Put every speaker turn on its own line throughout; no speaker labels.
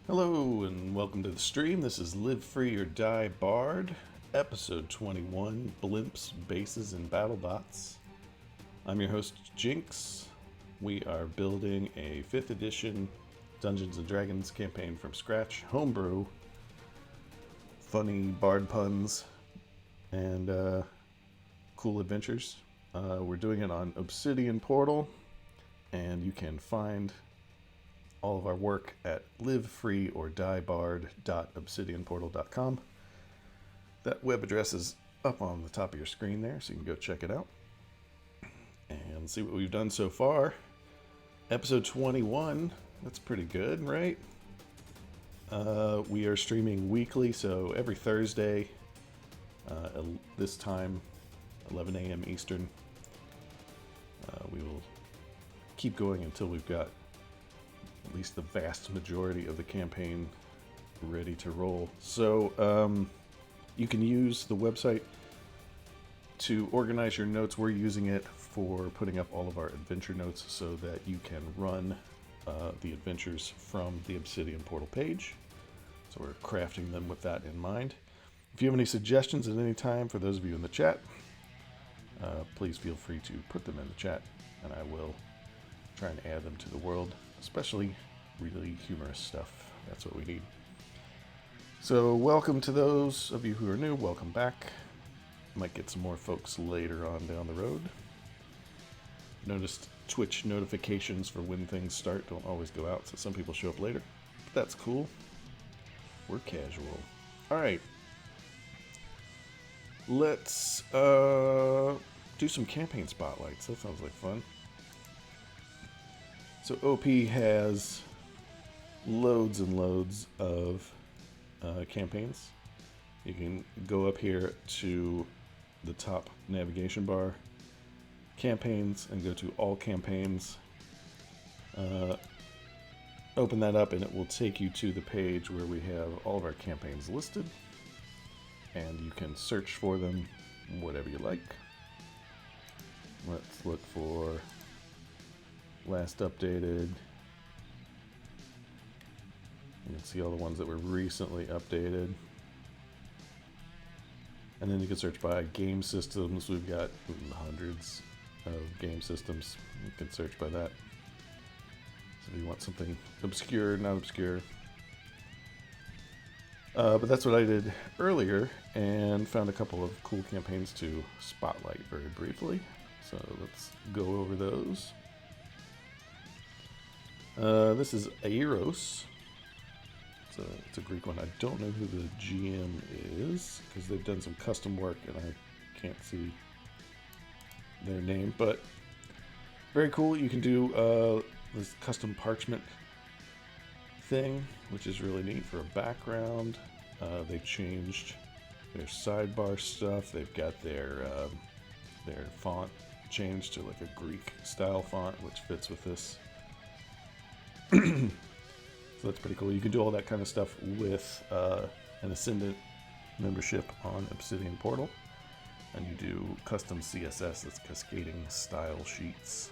Hello and welcome to the stream. This is Live Free or Die Bard, episode 21, Blimps, Bases, and BattleBots. I'm your host, Jinx. We are building a 5th edition Dungeons & Dragons campaign from scratch, homebrew, funny bard puns, and cool adventures. We're doing it on Obsidian Portal, and you can find all of our work at livefreeordiebard.obsidianportal.com. That web address is up on the top of your screen there, so you can go check it out and see what we've done so far. Episode 21, that's pretty good, right? We are streaming weekly, so every Thursday, this time, 11 a.m. Eastern. We will keep going until we've got at least the vast majority of the campaign ready to roll. So you can use the website to organize your notes. We're using it for putting up all of our adventure notes so that you can run the adventures from the Obsidian Portal page. So we're crafting them with that in mind. If you have any suggestions at any time, for those of you in the chat, please feel free to put them in the chat and I will try and add them to the world. Especially really humorous stuff. That's what we need. So welcome to those of you who are new. Welcome back. Might get some more folks later on down the road. Noticed Twitch notifications for when things start don't always go out, so some people show up later. But that's cool. We're casual. Alright. Let's do some campaign spotlights. That sounds like fun. So OP has loads and loads of campaigns. You can go up here to the top navigation bar, campaigns, and go to all campaigns. Open that up and it will take you to the page where we have all of our campaigns listed. And you can search for them, whatever you like. Let's look for last updated. You can see all the ones that were recently updated. And then you can search by game systems. We've got hundreds of game systems. You can search by that. So if you want something obscure, not obscure. But that's what I did earlier and found a couple of cool campaigns to spotlight very briefly. So let's go over those. This is Aeros. It's a Greek one. I don't know who the GM is because they've done some custom work and I can't see their name, but very cool. You can do this custom parchment thing, which is really neat for a background. They've changed their sidebar stuff. They've got their font changed to like a Greek style font, which fits with this. So that's pretty cool. You can do all that kind of stuff with an Ascendant membership on Obsidian Portal. And you do custom CSS, that's cascading style sheets.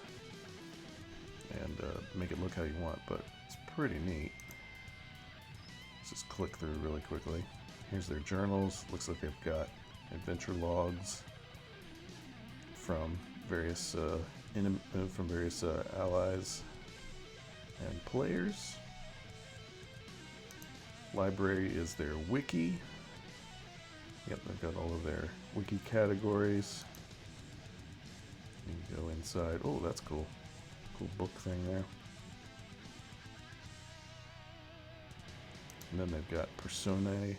And make it look how you want, but it's pretty neat. Let's just click through really quickly. Here's their journals. Looks like they've got adventure logs from various allies and players. Library is their wiki. Yep, they've got all of their wiki categories. You can go inside. Oh, that's cool. Cool book thing there. And then they've got Personae,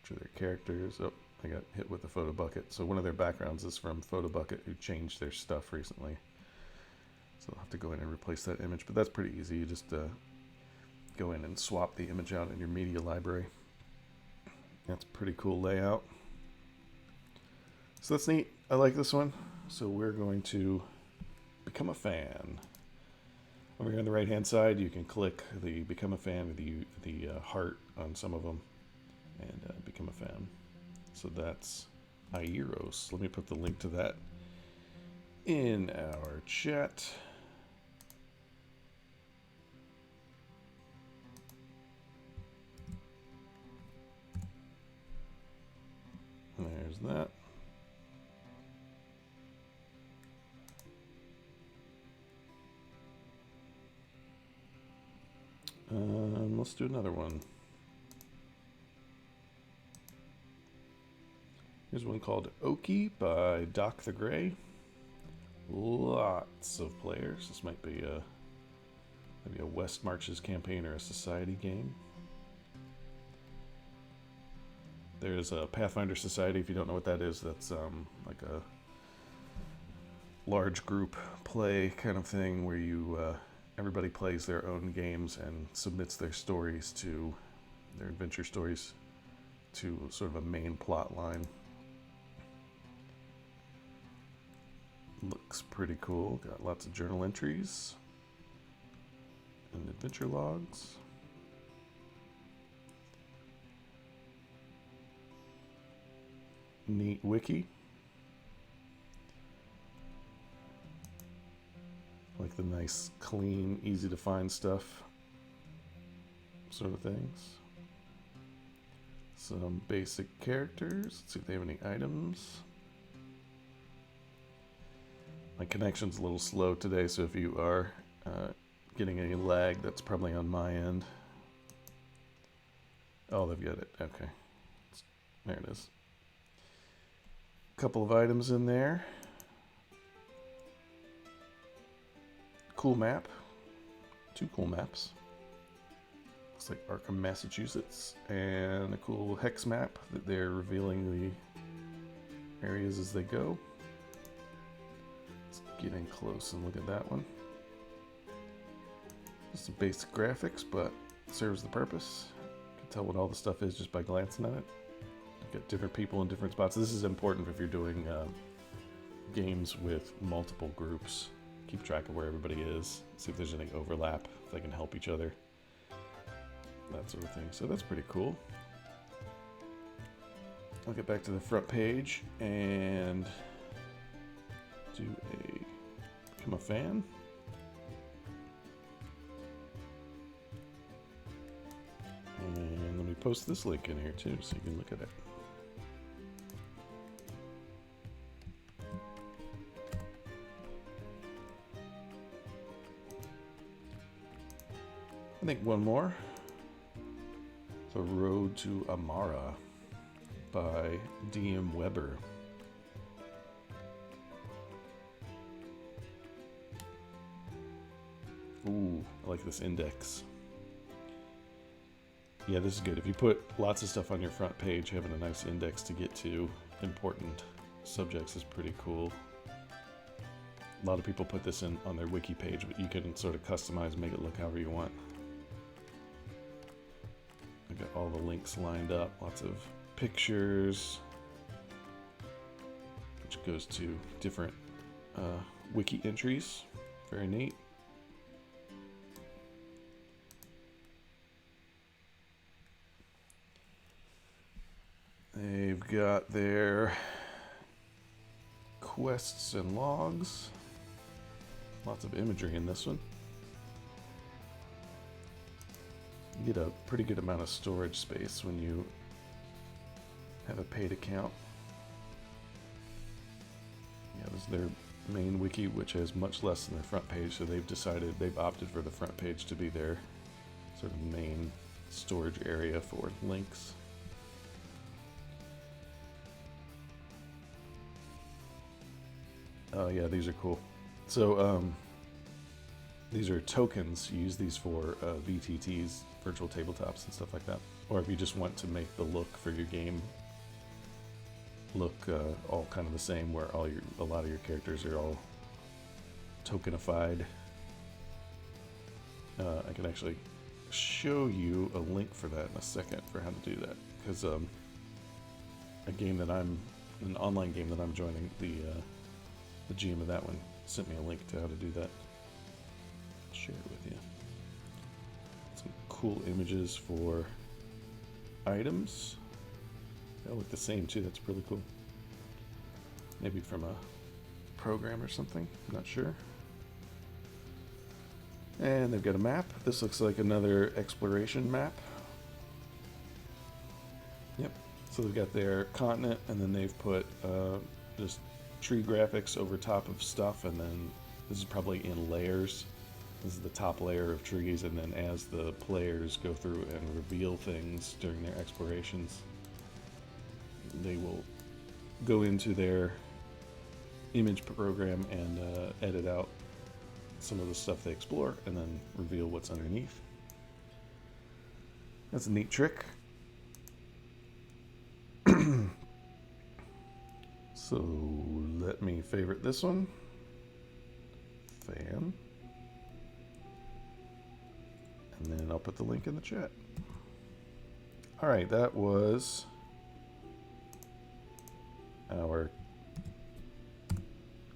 which are their characters. Oh, they got hit with the photo bucket. So one of their backgrounds is from Photo Bucket, who changed their stuff recently. So I'll have to go in and replace that image, but that's pretty easy. You just go in and swap the image out in your media library. That's a pretty cool layout. So that's neat. I like this one. So we're going to become a fan. Over here on the right hand side, you can click the become a fan, the heart on some of them, and become a fan. So that's Aeros. Let me put the link to that in our chat. There's that. Let's do another one. Here's one called Oki by Doc the Gray. Lots of players. This might be maybe a West Marches campaign or a society game. There's a Pathfinder Society, if you don't know what that is. That's like a large group play kind of thing where you everybody plays their own games and submits their stories to their adventure stories to sort of a main plot line. Looks pretty cool. Got lots of journal entries and adventure logs. Neat wiki. Like the nice, clean, easy to find stuff sort of things. Some basic characters. Let's see if they have any items. My connection's a little slow today, so if you are getting any lag, that's probably on my end. Oh, they've got it. Okay. There it is. Couple of items in there. Cool map. 2 cool maps. Looks like Arkham, Massachusetts. And a cool hex map that they're revealing the areas as they go. Let's get in close and look at that one. Just some basic graphics, but it serves the purpose. You can tell what all the stuff is just by glancing at it. Got different people in different spots. This is important if you're doing games with multiple groups. Keep track of where everybody is. See if there's any overlap, if they can help each other. That sort of thing. So that's pretty cool. I'll get back to the front page and do become a fan. And let me post this link in here too so you can look at it. I think one more. The Road to Amara by D.M. Weber. Ooh, I like this index. Yeah, this is good. If you put lots of stuff on your front page, having a nice index to get to important subjects is pretty cool. A lot of people put this in on their wiki page, but you can sort of customize, make it look however you want. I've got all the links lined up, lots of pictures, which goes to different wiki entries. Very neat. They've got their quests and logs. Lots of imagery in this one. You get a pretty good amount of storage space when you have a paid account. Yeah, this is their main wiki, which has much less than their front page, so they've opted for the front page to be their sort of main storage area for links. Oh yeah, these are cool. So these are tokens. You use these for VTTs, virtual tabletops and stuff like that. Or if you just want to make the look for your game look all kind of the same, where a lot of your characters are all tokenified. I can actually show you a link for that in a second for how to do that, because an online game that I'm joining, the GM of that one sent me a link to how to do that. I'll share it with you. Some cool images for items. They all look the same too. That's really cool. Maybe from a program or something. I'm not sure. And they've got a map. This looks like another exploration map. Yep. So they've got their continent, and then they've put just tree graphics over top of stuff, and then this is probably in layers. This is the top layer of trees, and then as the players go through and reveal things during their explorations, they will go into their image program and edit out some of the stuff they explore and then reveal what's underneath. That's a neat trick. So let me favorite this one. Fan. And then I'll put the link in the chat. Alright, that was our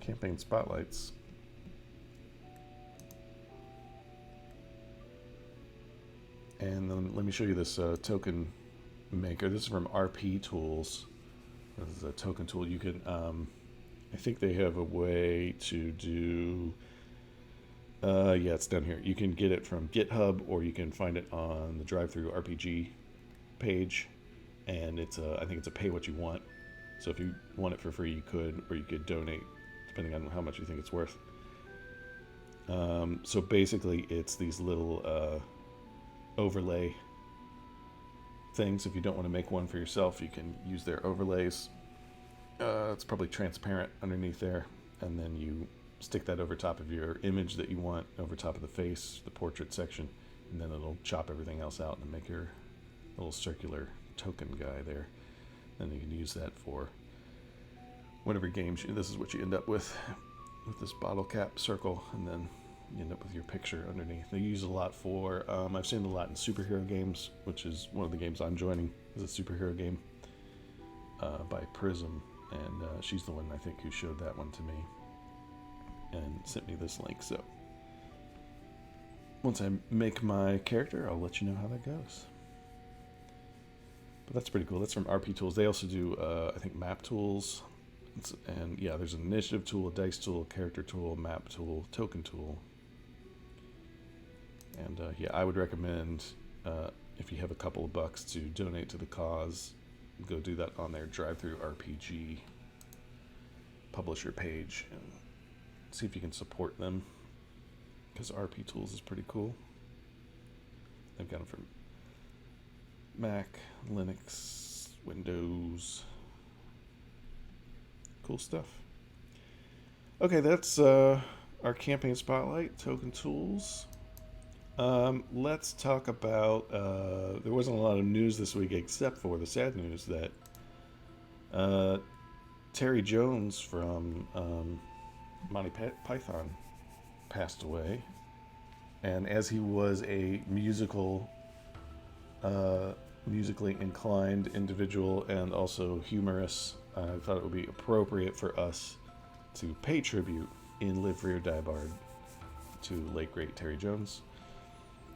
campaign spotlights. And then let me show you this token maker. This is from RP Tools. This is a token tool. You can, I think they have a way to do, yeah, it's down here. You can get it from GitHub, or you can find it on the Drive-Thru RPG page. And it's a, I think it's a pay what you want. So if you want it for free, you could, or you could donate, depending on how much you think it's worth. So basically, it's these little overlay things. If you don't want to make one for yourself, you can use their overlays. It's probably transparent underneath there, and then you stick that over top of your image that you want, over top of the face, the portrait section, and then it'll chop everything else out and make your little circular token guy there. And you can use that for whatever games this is what you end up with this bottle cap circle, and then you end up with your picture underneath. They use a lot for, I've seen a lot in superhero games, which is one of the games I'm joining, is a superhero game by Prism, and she's the one, I think, who showed that one to me and sent me this link. So once I make my character, I'll let you know how that goes. But that's pretty cool. That's from RP Tools. They also do, I think, map tools. And yeah, there's an initiative tool, a dice tool, a character tool, map tool, token tool. And yeah, I would recommend, if you have a couple of bucks, to donate to the cause. Go do that on their Drive-Thru RPG publisher page and see if you can support them, because RP Tools is pretty cool. They've got them from Mac, Linux, Windows. Cool stuff. Okay, that's our campaign spotlight, token tools. Let's talk about, there wasn't a lot of news this week except for the sad news that Terry Jones from Monty Python passed away. And as he was a musically inclined individual and also humorous, I thought it would be appropriate for us to pay tribute in Live Free or Die Barred to late great Terry Jones,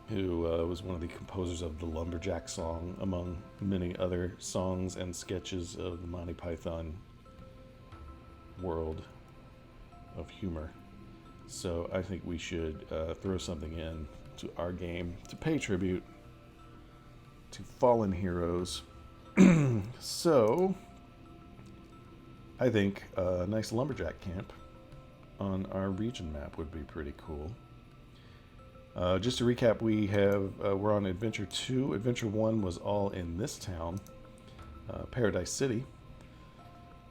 who was one of the composers of the Lumberjack song, among many other songs and sketches of the Monty Python world of humor. So I think we should throw something in to our game to pay tribute to fallen heroes. So I think a nice lumberjack camp on our region map would be pretty cool. Just to recap, we're on Adventure 2. Adventure 1 was all in this town, Paradise City,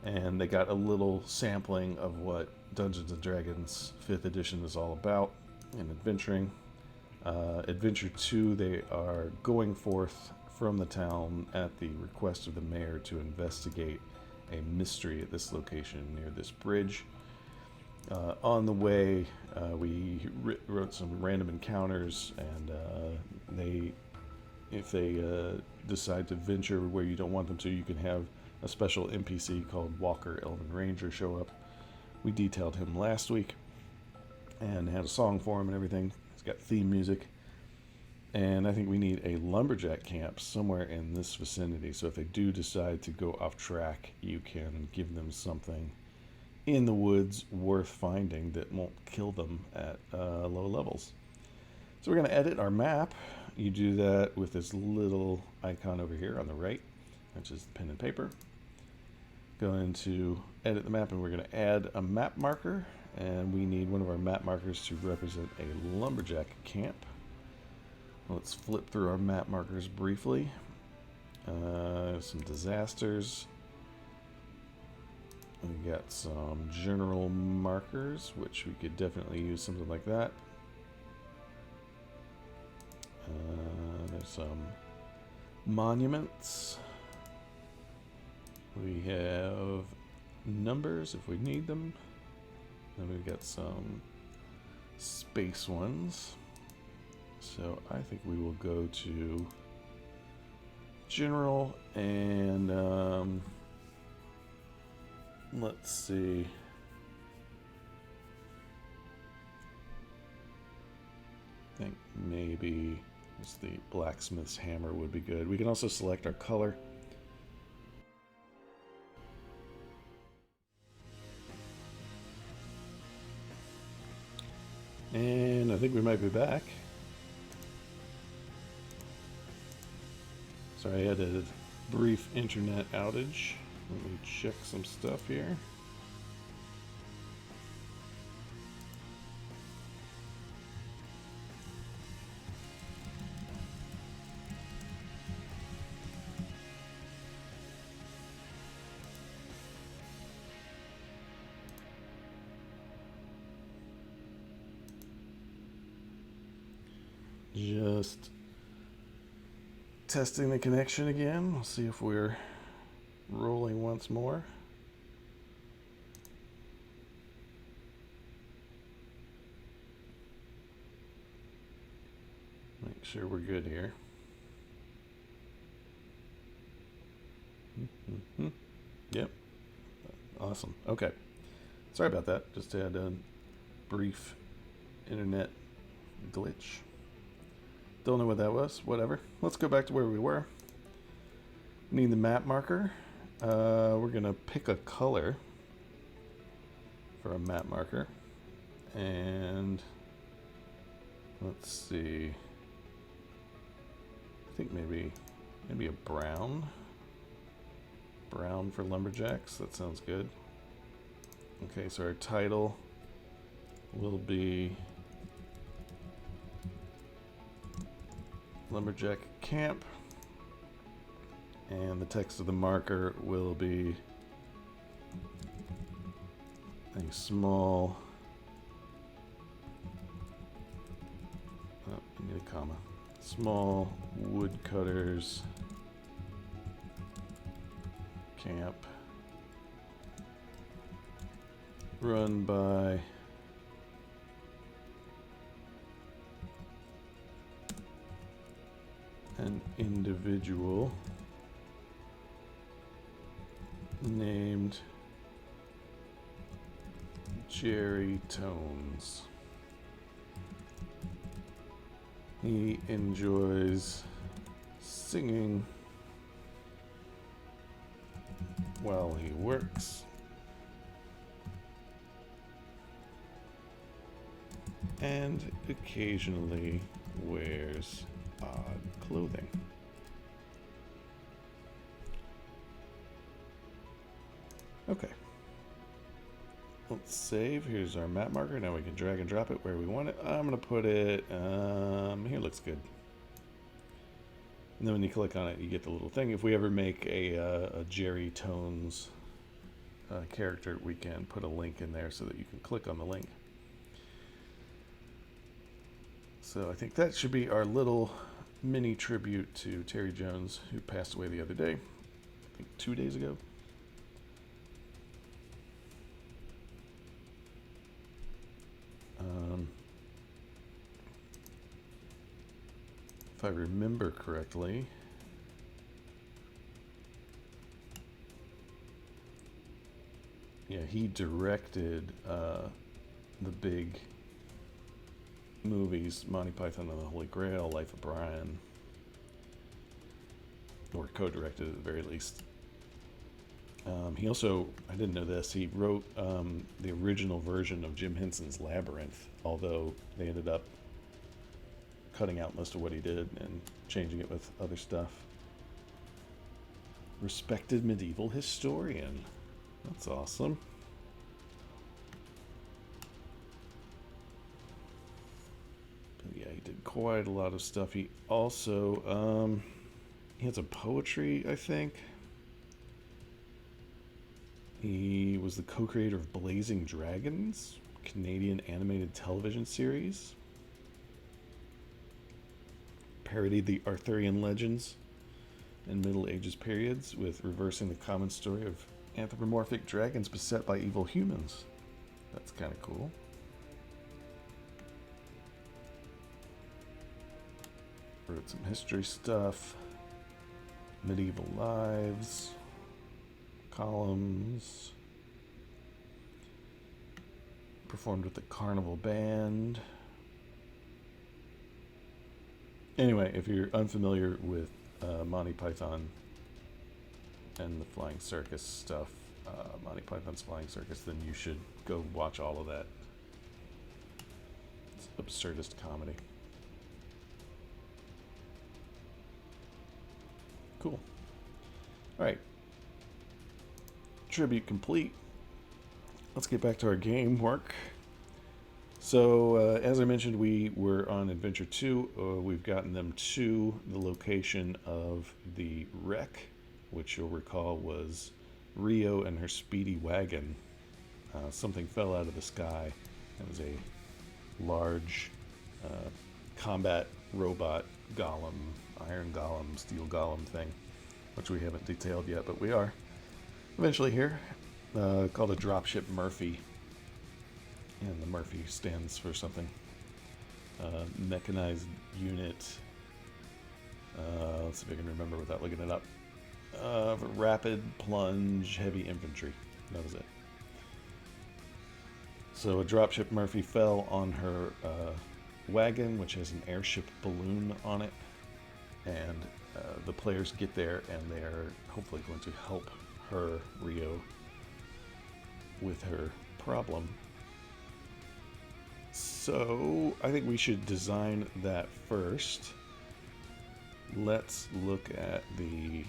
and they got a little sampling of what Dungeons & Dragons 5th edition is all about in adventuring. Adventure 2, they are going forth from the town at the request of the mayor to investigate a mystery at this location near this bridge. On the way, we wrote some random encounters, and if they decide to venture where you don't want them to, you can have a special NPC called Walker Elven Ranger show up. We detailed him last week and had a song for him and everything. He's got theme music. And I think we need a lumberjack camp somewhere in this vicinity. So if they do decide to go off track, you can give them something in the woods worth finding that won't kill them at low levels. So we're going to edit our map. You do that with this little icon over here on the right. which is pen and paper. Go into edit the map, and we're going to add a map marker, and we need one of our map markers to represent a lumberjack camp. Let's flip through our map markers briefly. Some disasters. We got some general markers, which we could definitely use something like that. There's some monuments. We have numbers if we need them. Then we've got some space ones. So I think we will go to general and let's see. I think maybe just the blacksmith's hammer would be good. We can also select our color. And I think we might be back. Sorry, I had a brief internet outage. Let me check some stuff here. Just testing the connection again. We'll see if we're rolling once more. Make sure we're good here. Yep. Awesome. Okay. Sorry about that. Just had a brief internet glitch. Don't know what that was. Whatever. Let's go back to where we were. Need the map marker. We're going to pick a color for a map marker. And let's see. I think maybe a brown. Brown for lumberjacks. That sounds good. Okay, so our title will be Lumberjack Camp, and the text of the marker will be a small, oh, I need a comma, small woodcutters camp run by an individual named Jerry Tones. He enjoys singing while he works and occasionally wears odd clothing. Okay. Let's save. Here's our map marker. Now we can drag and drop it where we want it. I'm going to put it, here looks good. And then when you click on it, you get the little thing. If we ever make a Jerry Tones character, we can put a link in there so that you can click on the link. So I think that should be our little mini tribute to Terry Jones, who passed away the other day. I think 2 days ago. If I remember correctly, yeah, he directed the big movies, Monty Python and the Holy Grail, Life of Brian, or co-directed at the very least. He also, I didn't know this, he wrote the original version of Jim Henson's Labyrinth, although they ended up cutting out most of what he did and changing it with other stuff. Respected medieval historian. That's awesome. But yeah, he did quite a lot of stuff. He also, he had some poetry, I think. He was the co-creator of Blazing Dragons, Canadian animated television series. Parodied the Arthurian legends and Middle Ages periods with reversing the common story of anthropomorphic dragons beset by evil humans. That's kind of cool. Wrote some history stuff. Medieval lives. Columns. Performed with the Carnival Band. Anyway, if you're unfamiliar with Monty Python and the Flying Circus stuff, Monty Python's Flying Circus, then you should go watch all of that. It's absurdist comedy. Cool. Alright. Tribute complete. Let's get back to our game work. So, as I mentioned, we were on Adventure 2. We've gotten them to the location of the wreck, which you'll recall was Rio and her speedy wagon. Something fell out of the sky. It was a large combat robot golem, iron golem, steel golem thing, which we haven't detailed yet, but we are eventually here. Called a dropship Murphy. And the Murphy stands for something. Mechanized unit. Let's see if I can remember without looking it up. Rapid plunge heavy infantry. That was it. So a dropship Murphy fell on her wagon, which has an airship balloon on it. And the players get there, and they are hopefully going to help her, Rio, with her problem. So, I think we should design that first. Let's look at the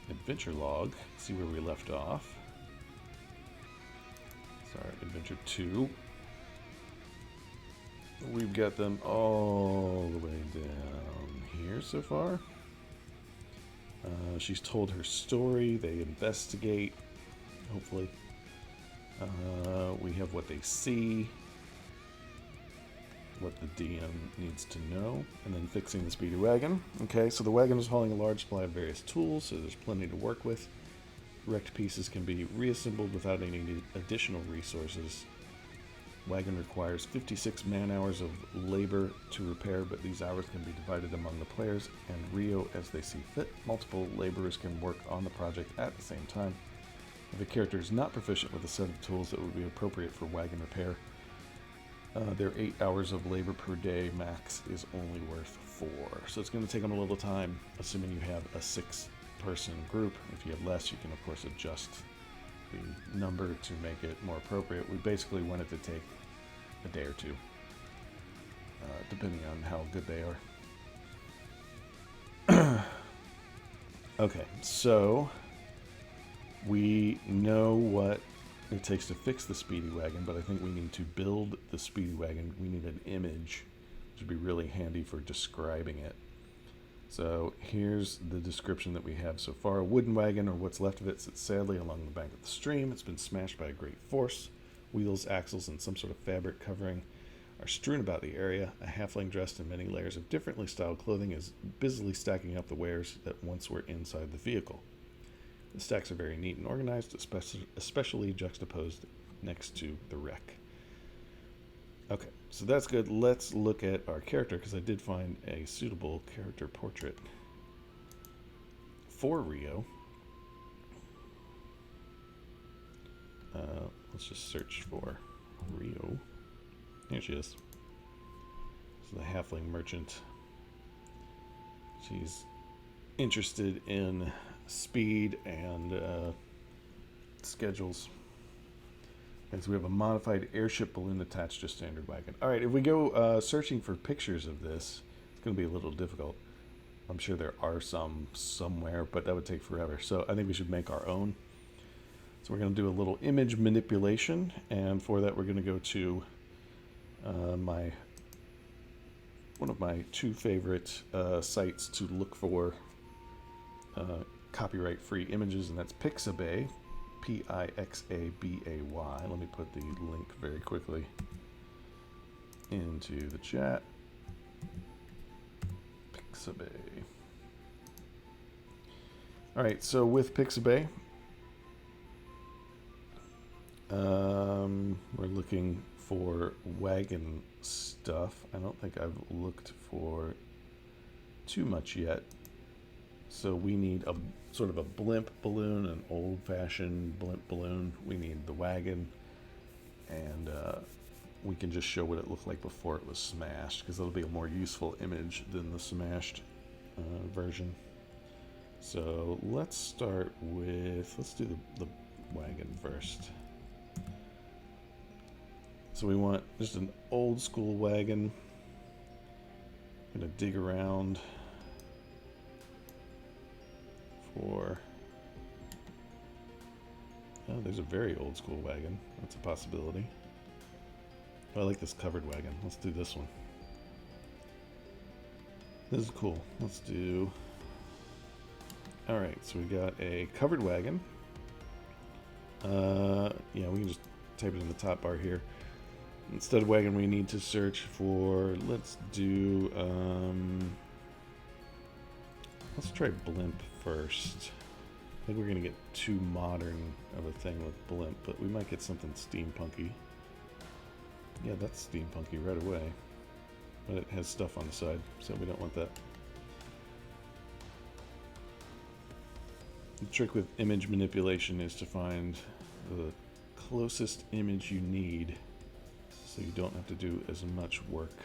adventure log, see where we left off. Sorry, Adventure 2. We've got them all the way down here so far. She's told her story, they investigate, hopefully. We have what they see, what the DM needs to know, and then fixing the speedy wagon. Okay, so the wagon is hauling a large supply of various tools, so there's plenty to work with. Wrecked pieces can be reassembled without any additional resources. Wagon requires 56 man-hours of labor to repair, but these hours can be divided among the players and Rio as they see fit. Multiple laborers can work on the project at the same time. If a character is not proficient with a set of tools that would be appropriate for wagon repair, their 8 hours of labor per day max is only worth 4. So it's going to take them a little time, assuming you have a 6-person group. If you have less, you can of course adjust the number to make it more appropriate. We basically want it to take a day or two, depending on how good they are. Okay, so we know what it takes to fix the speedy wagon, but I think we need to build the speedy wagon. We need an image, which would be really handy for describing it. So here's the description that we have so far. A wooden wagon, or what's left of it, sits sadly along the bank of the stream. It's been smashed by a great force. Wheels, axles, and some sort of fabric covering are strewn about the area. A halfling dressed in many layers of differently styled clothing is busily stacking up the wares that once were inside the vehicle. The stacks are very neat and organized, especially juxtaposed next to the wreck. Okay, so that's good. Let's look at our character, because I did find a suitable character portrait for Rio. Let's just search for Rio. Here she is. This is the halfling merchant. She's interested in speed and schedules. And so we have a modified airship balloon attached to a standard wagon. All right, if we go searching for pictures of this, it's going to be a little difficult. I'm sure there are some somewhere, but that would take forever. So I think we should make our own. So we're going to do a little image manipulation, and for that we're going to go to one of my two favorite sites to look for copyright-free images, and that's Pixabay, Pixabay. Let me put the link very quickly into the chat. Pixabay. All right, so with Pixabay, we're looking for Wagon stuff. I don't think I've looked for too much yet. So we need a sort of a blimp balloon, an old-fashioned blimp balloon. We need the Wagon, and we can just show what it looked like before it was smashed, because it'll be a more useful image than the smashed version. So let's start with, let's do the Wagon first. So we want just an old school wagon. I'm gonna dig around for, oh, there's a very old school wagon. That's a possibility. Oh, I like this covered wagon. Let's do this one. This is cool. Let's do, all right, so we got a covered wagon. Yeah, we can just type it in the top bar here. Instead of wagon, we need to search for, let's do, let's try blimp first. I think we're going to get too modern of a thing with blimp, but we might get something steampunky. Yeah, that's steampunky right away. But it has stuff on the side, so we don't want that. The trick with image manipulation is to find the closest image you need, so you don't have to do as much work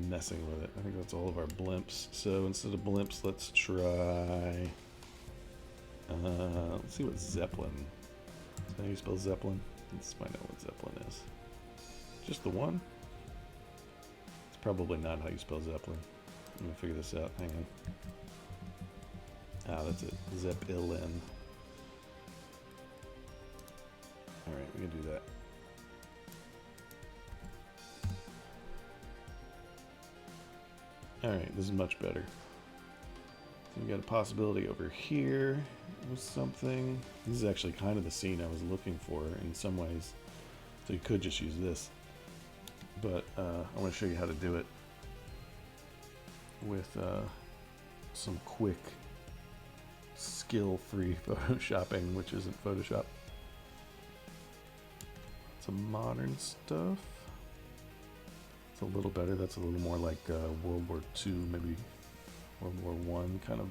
messing with it. I think that's all of our blimps. So instead of blimps, let's try, let's see what Zeppelin. Is that how you spell Zeppelin? Let's find out what Zeppelin is. Just the one? It's probably not how you spell Zeppelin. I'm gonna figure this out. Hang on. Ah, that's it. Zeppelin. Alright, we can do that. Alright, this is much better. So we got a possibility over here with something. This is actually kind of the scene I was looking for in some ways. So you could just use this. But I want to show you how to do it with some quick, skill-free photoshopping, which isn't Photoshop. Some modern stuff. It's a little better. That's a little more like World War II, maybe World War I kind of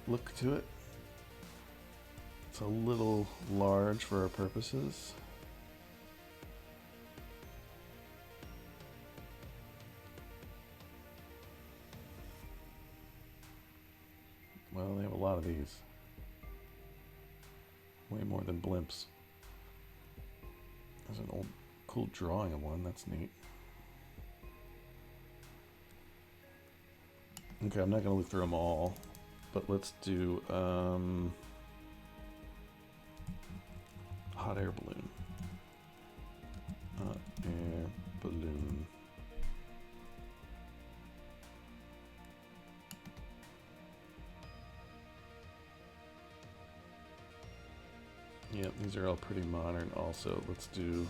look to it. It's a little large for our purposes. Well, they have a lot of these. Way more than blimps. There's an old cool drawing of one. That's neat. Okay, I'm not going to look through them all, but let's do hot air balloon. Hot air balloon. Yep, these are all pretty modern also. Let's do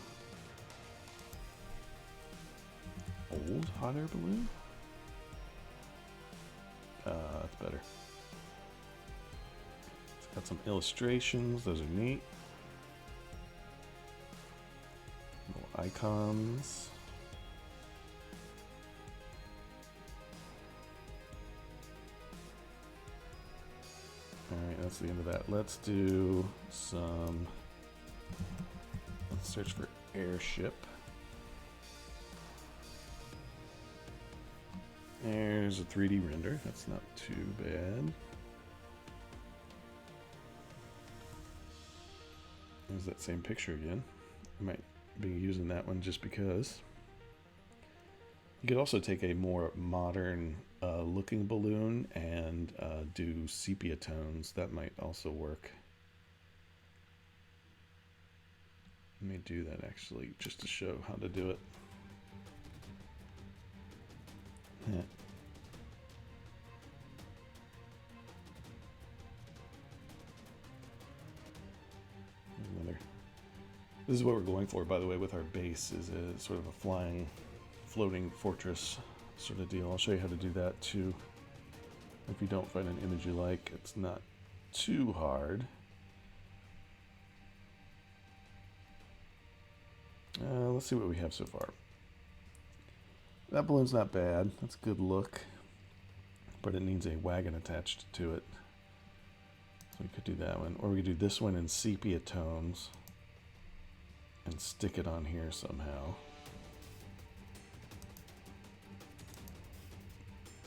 old hot air balloon? That's better. It's got some illustrations, those are neat. Little icons. Alright, that's the end of that. Let's do some, let's search for airship. There's a 3D render, that's not too bad. There's that same picture again. I might be using that one just because. You could also take a more modern looking balloon and do sepia tones. That might also work. Let me do that actually, just to show how to do it. Yeah. This is what we're going for, by the way, with our base, is a sort of a flying, floating fortress sort of deal. I'll show you how to do that too. If you don't find an image you like, it's not too hard. Let's see what we have so far. That balloon's not bad. That's a good look. But it needs a wagon attached to it. So we could do that one. Or we could do this one in sepia tones and stick it on here somehow.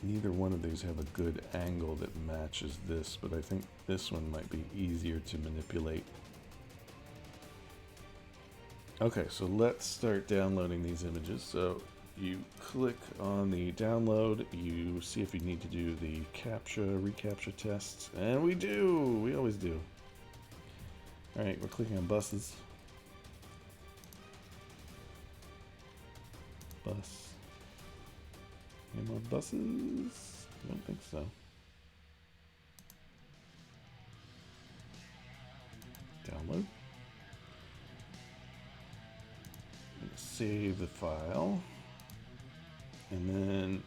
Neither one of these have a good angle that matches this, but I think this one might be easier to manipulate. Okay, so let's start downloading these images. So you click on the download, you see if you need to do the reCAPTCHA tests, and we do! We always do. Alright, we're clicking on buses. Bus. Any more buses? I don't think so. Download. Save the file. And then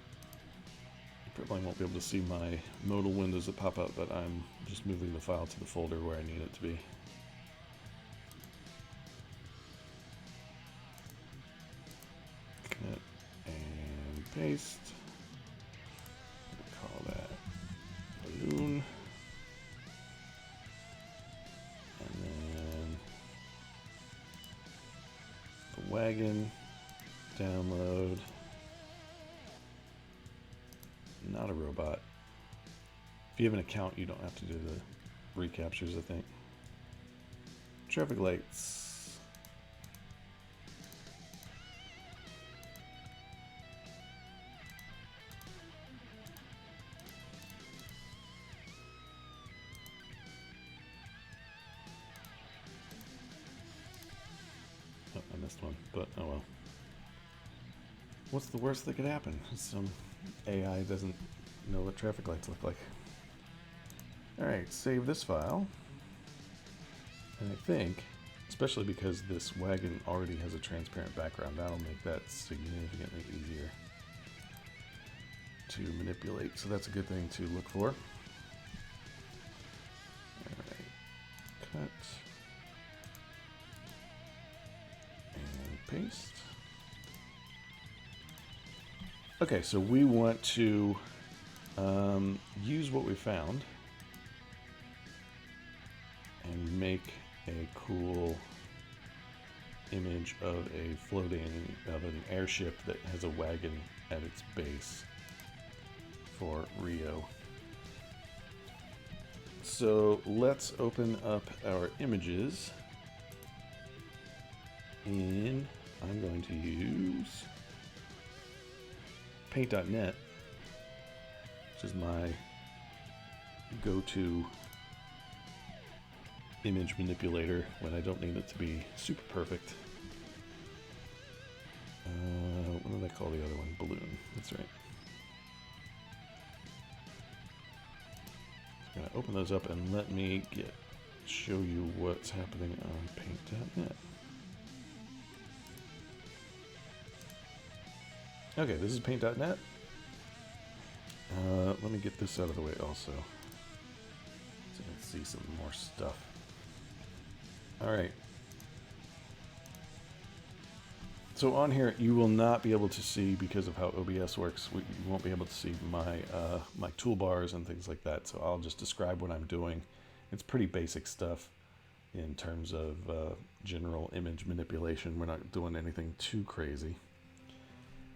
you probably won't be able to see my modal windows that pop up, but I'm just moving the file to the folder where I need it to be. Cut and paste. Call that balloon. And then the wagon, download. Not a robot. If you have an account, you don't have to do the reCAPTCHAs, I think. Traffic lights. Oh, I missed one, but oh well. What's the worst that could happen? Some AI doesn't know what traffic lights look like. Alright, save this file. And I think, especially because this wagon already has a transparent background, that'll make that significantly easier to manipulate. So that's a good thing to look for. Alright, cut. And paste. Okay, so we want to use what we found and make a cool image of an airship that has a wagon at its base for Rio. So let's open up our images, and I'm going to use Paint.net, which is my go-to image manipulator when I don't need it to be super perfect. What did I call the other one? Balloon. That's right. I'm going to open those up and let me show you what's happening on Paint.net. Okay, this is Paint.net. Let me get this out of the way also, so you can see some more stuff. Alright. So on here, you will not be able to see, because of how OBS works, you won't be able to see my my toolbars and things like that, so I'll just describe what I'm doing. It's pretty basic stuff in terms of general image manipulation. We're not doing anything too crazy.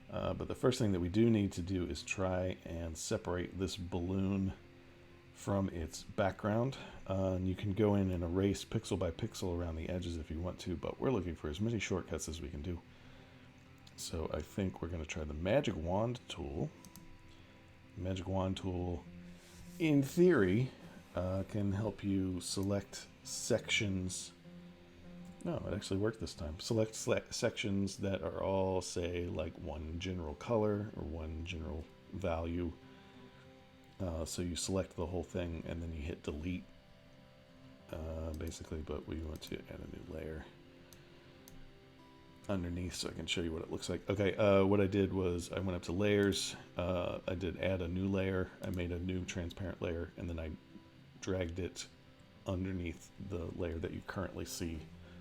But the first thing that we do need to do is try and separate this balloon from its background. And you can go in and erase pixel by pixel around the edges if you want to, but we're looking for as many shortcuts as we can do. So I think we're going to try the magic wand tool. Magic Wand tool, in theory, can help you select sections. No, it actually worked this time. Select sections that are all, say, like one general color or one general value. So you select the whole thing and then you hit delete, basically, but we want to add a new layer underneath so I can show you what it looks like. Okay, what I did was I went up to layers, I did add a new layer, I made a new transparent layer, and then I dragged it underneath the layer that you currently see,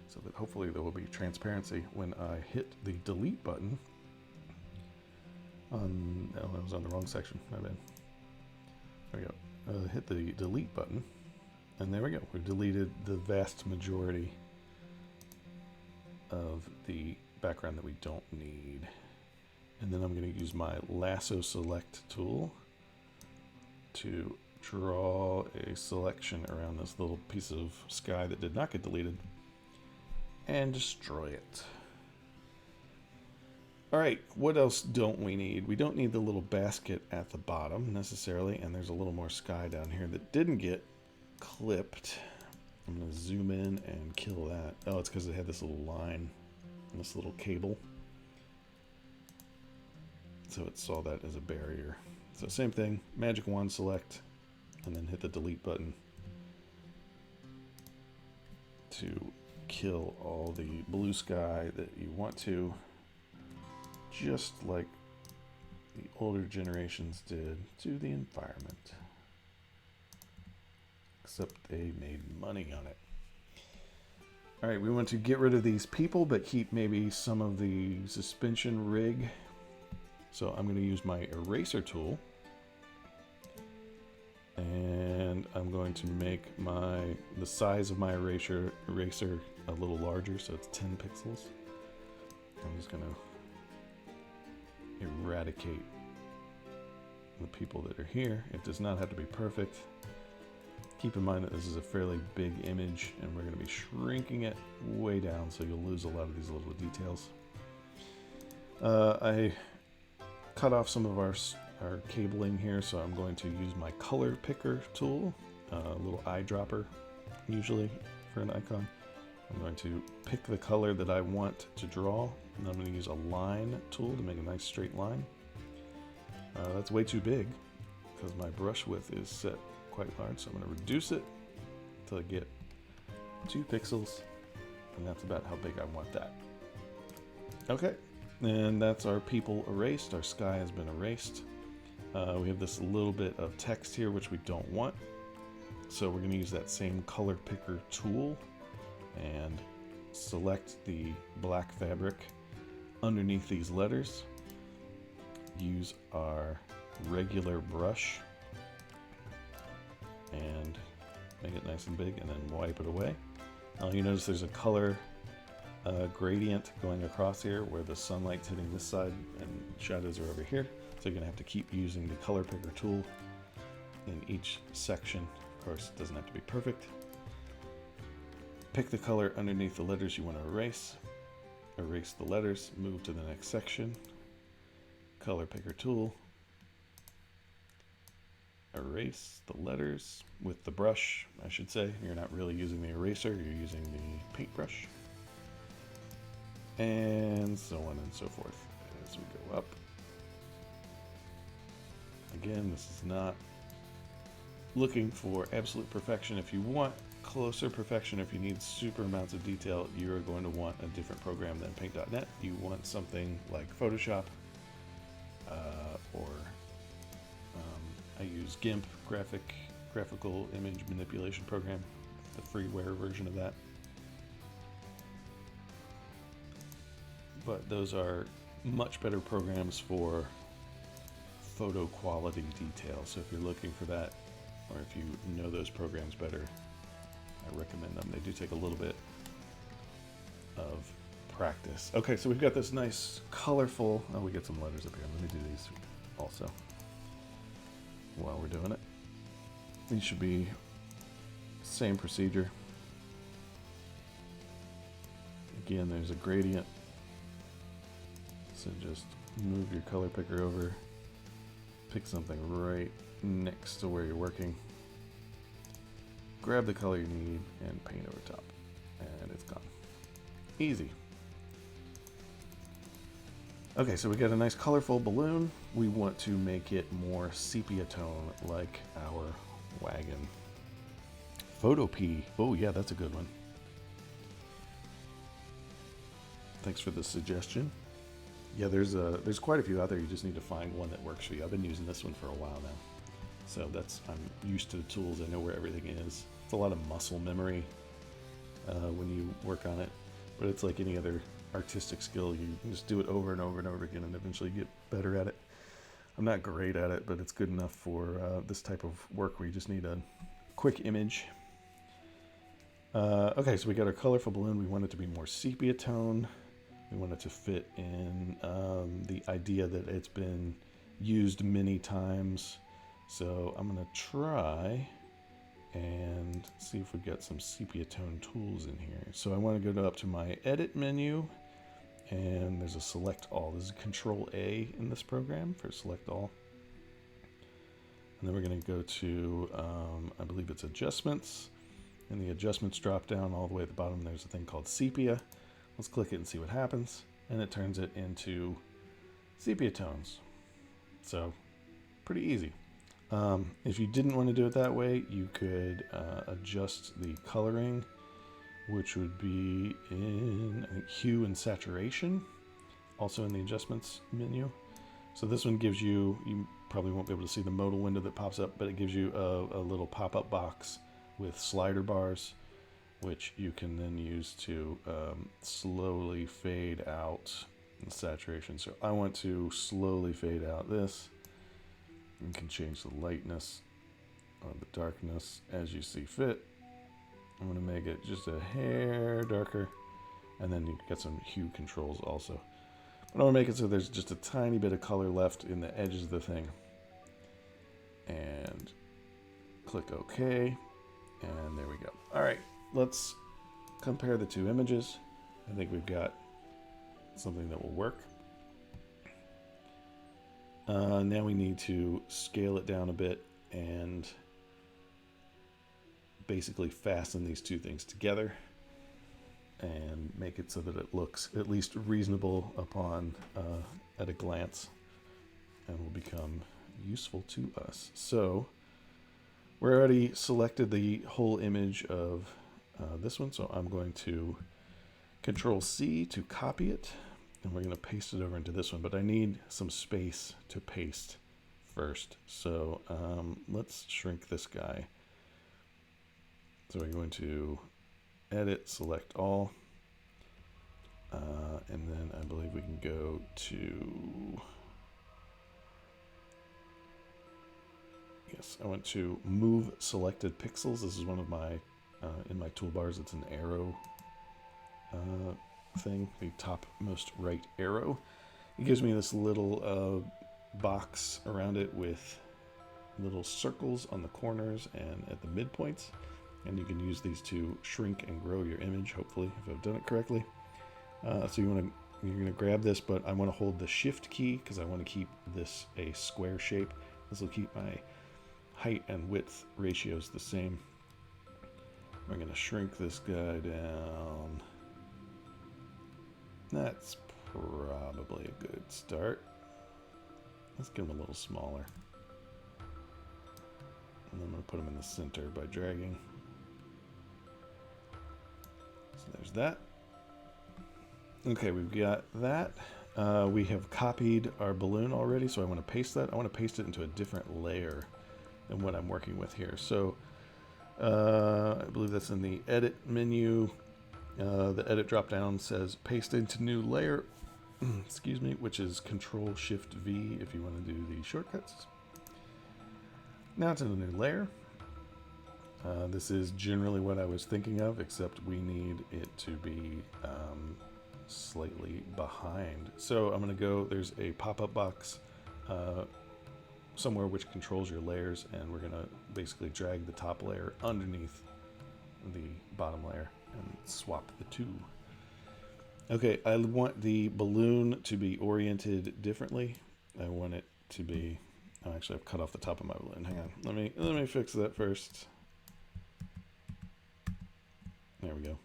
so that hopefully there will be transparency when I hit the delete button. Oh, I was on the wrong section, my bad. There we go. Hit the delete button, and there we go. We've deleted the vast majority of the background that we don't need. And then I'm going to use my lasso select tool to draw a selection around this little piece of sky that did not get deleted and destroy it. Alright, what else don't we need? We don't need the little basket at the bottom necessarily, and there's a little more sky down here that didn't get clipped. I'm going to zoom in and kill that. Oh, it's because it had this little line, this little cable. So it saw that as a barrier. So same thing, Magic Wand select, and then hit the delete button to kill all the blue sky that you want to, just like the older generations did to the environment. Except they made money on it. Alright, we want to get rid of these people, but keep maybe some of the suspension rig. So I'm going to use my eraser tool. And I'm going to make the size of my eraser a little larger, so it's 10 pixels. I'm just going to eradicate the people that are here. It does not have to be perfect. Keep in mind that this is a fairly big image, and we're going to be shrinking it way down, so you'll lose a lot of these little details. I cut off some of our cabling here, so I'm going to use my color picker tool, a little eyedropper usually for an icon. I'm going to pick the color that I want to draw, and I'm going to use a line tool to make a nice straight line. That's way too big because my brush width is set quite large, so I'm going to reduce it until I get 2 pixels, and that's about how big I want that. Okay, and that's our people erased. Our sky has been erased. We have this little bit of text here which we don't want, so we're going to use that same color picker tool and select the black fabric underneath these letters. Use our regular brush and make it nice and big, and then wipe it away. You notice there's a color gradient going across here where the sunlight's hitting this side and shadows are over here. So you're going to have to keep using the color picker tool in each section. Of course, it doesn't have to be perfect. Pick the color underneath the letters you want to erase. Erase the letters, move to the next section. Color picker tool. Erase the letters with the brush, I should say. You're not really using the eraser, you're using the paintbrush. And so on and so forth as we go up. Again, this is not looking for absolute perfection. If you want closer perfection, if you need super amounts of detail, you're going to want a different program than Paint.net. You want something like Photoshop, or I use GIMP, graphical image manipulation program, the freeware version of that. But those are much better programs for photo quality detail. So if you're looking for that, or if you know those programs better, I recommend them. They do take a little bit of practice. Okay, so we've got this nice colorful, oh, we get some letters up here. Let me do these also while we're doing it. These should be same procedure. Again, there's a gradient. So just move your color picker over pick something right next to where you're working. Grab the color you need and paint over top. And it's gone. Easy. Okay, so we got a nice colorful balloon. We want to make it more sepia tone like our wagon. Photopea. Oh yeah, that's a good one. Thanks for the suggestion. Yeah, there's quite a few out there. You just need to find one that works for you. I've been using this one for a while now. So I'm used to the tools. I know where everything is. It's a lot of muscle memory when you work on it. But it's like any other artistic skill. You can just do it over and over and over again and eventually get better at it. I'm not great at it, but it's good enough for this type of work where you just need a quick image. Okay, so we got our colorful balloon. We want it to be more sepia tone. We want it to fit in the idea that it's been used many times. So I'm going to try and see if we've got some sepia tone tools in here. So I want to go up to my edit menu, and there's a select all. This is Control A in this program for select all. And then we're going to go to, I believe it's adjustments. In the adjustments drop down all the way at the bottom, there's a thing called sepia. Let's click it and see what happens. And it turns it into sepia tones. So pretty easy. If you didn't want to do it that way, you could adjust the coloring, which would be in, I think, hue and saturation, also in the adjustments menu. So this one gives you, you probably won't be able to see the modal window that pops up, but it gives you a little pop-up box with slider bars, which you can then use to slowly fade out the saturation. So I want to slowly fade out this. You can change the lightness or the darkness as you see fit. I'm going to make it just a hair darker, and then you get some hue controls also. But I want to make it so there's just a tiny bit of color left in the edges of the thing. And click OK, and there we go. All right, let's compare the two images. I think we've got something that will work. Now we need to scale it down a bit and basically fasten these two things together and make it so that it looks at least reasonable upon at a glance and will become useful to us. So we're already selected the whole image of this one, so I'm going to Control C to copy it, and we're going to paste it over into this one, but I need some space to paste first. So let's shrink this guy. So we're going to edit, select all, and then I believe we can go to, yes, I want to move selected pixels. This is one of my, in my toolbars, it's an arrow thing, the topmost right arrow. It gives me this little box around it with little circles on the corners and at the midpoints, and you can use these to shrink and grow your image, hopefully, if I've done it correctly. So you're going to grab this, but I want to hold the shift key because I want to keep this a square shape. This will keep my height and width ratios the same. We're going to shrink this guy down. That's probably a good start. Let's give him a little smaller. And then I'm going to put him in the center by dragging. So there's that. Okay, we've got that. We have copied our balloon already, so I want to paste that. I want to paste it into a different layer than what I'm working with here. So I believe that's in the edit menu. The edit drop down says paste into new layer, excuse me, which is Control Shift V if you want to do the shortcuts. Now it's in a new layer. This is generally what I was thinking of, except we need it to be slightly behind. So I'm going to go, there's a pop-up box somewhere which controls your layers, and we're going to basically drag the top layer underneath the bottom layer and swap the two. Okay, I want the balloon to be oriented differently. I want it to be Oh, actually, I've cut off the top of my balloon. Hang on. Let me fix that first. There we go.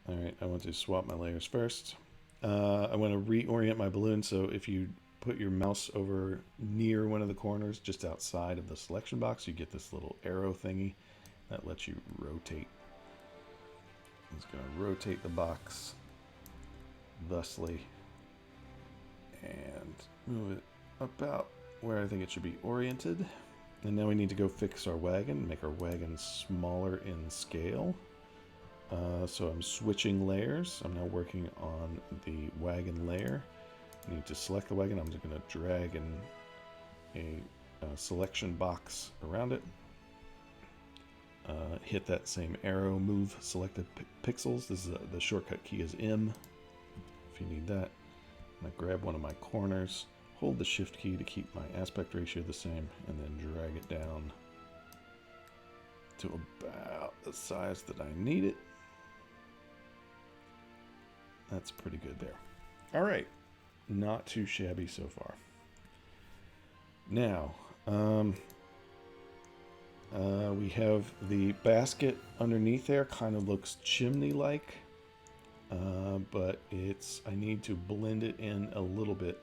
All right, I want to swap my layers first. I want to reorient my balloon, so if you put your mouse over near one of the corners, just outside of the selection box, you get this little arrow thingy that lets you rotate. I'm just going to rotate the box thusly and move it about where I think it should be oriented. And now we need to go fix our wagon, make our wagon smaller in scale. So I'm switching layers. I'm now working on the wagon layer. I need to select the wagon. I'm just going to drag a selection box around it. Hit that same arrow, move selected pixels. This is the shortcut key is M. If you need that, I'm going to grab one of my corners, hold the shift key to keep my aspect ratio the same, and then drag it down to about the size that I need it. That's pretty good there. All right, not too shabby so far. Now, we have the basket underneath there, kind of looks chimney-like, but I need to blend it in a little bit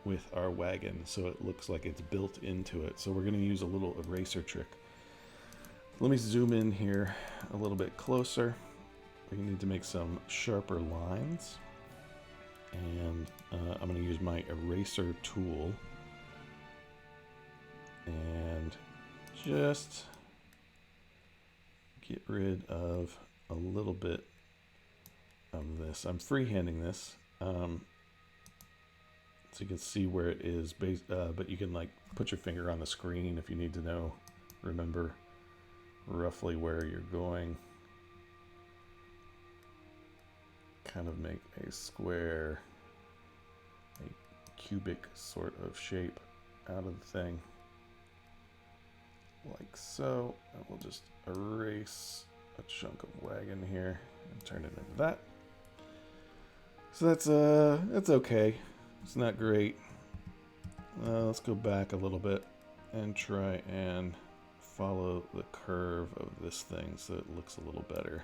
with our wagon so it looks like it's built into it. So we're going to use a little eraser trick. Let me zoom in here a little bit closer. We need to make some sharper lines, and I'm going to use my eraser tool and just get rid of a little bit of this. I'm freehanding this, so you can see where it is, but you can like put your finger on the screen if you need to remember roughly where you're going. Kind of make a square, a cubic sort of shape out of the thing, like so. And we'll just erase a chunk of wagon here and turn it into that. So that's okay. It's not great. Let's go back a little bit and try and follow the curve of this thing so it looks a little better.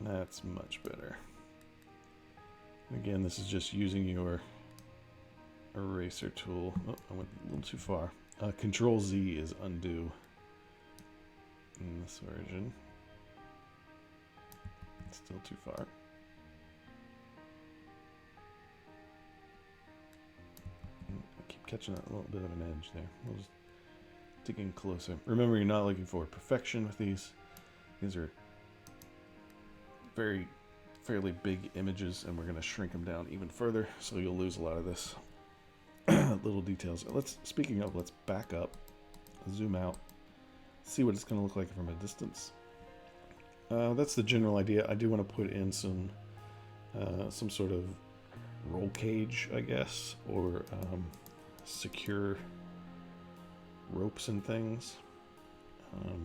That's much better. Again, this is just using your eraser tool. Oh, I went a little too far. Control Z is undo in this version. Still too far. I keep catching that little bit of an edge there. We'll just dig in closer. Remember, you're not looking for perfection with these. These are fairly big images, and we're going to shrink them down even further, so you'll lose a lot of this little details. Speaking of, let's back up, zoom out, see what it's going to look like from a distance. That's the general idea. I do want to put in some sort of roll cage, I guess, or secure ropes and things.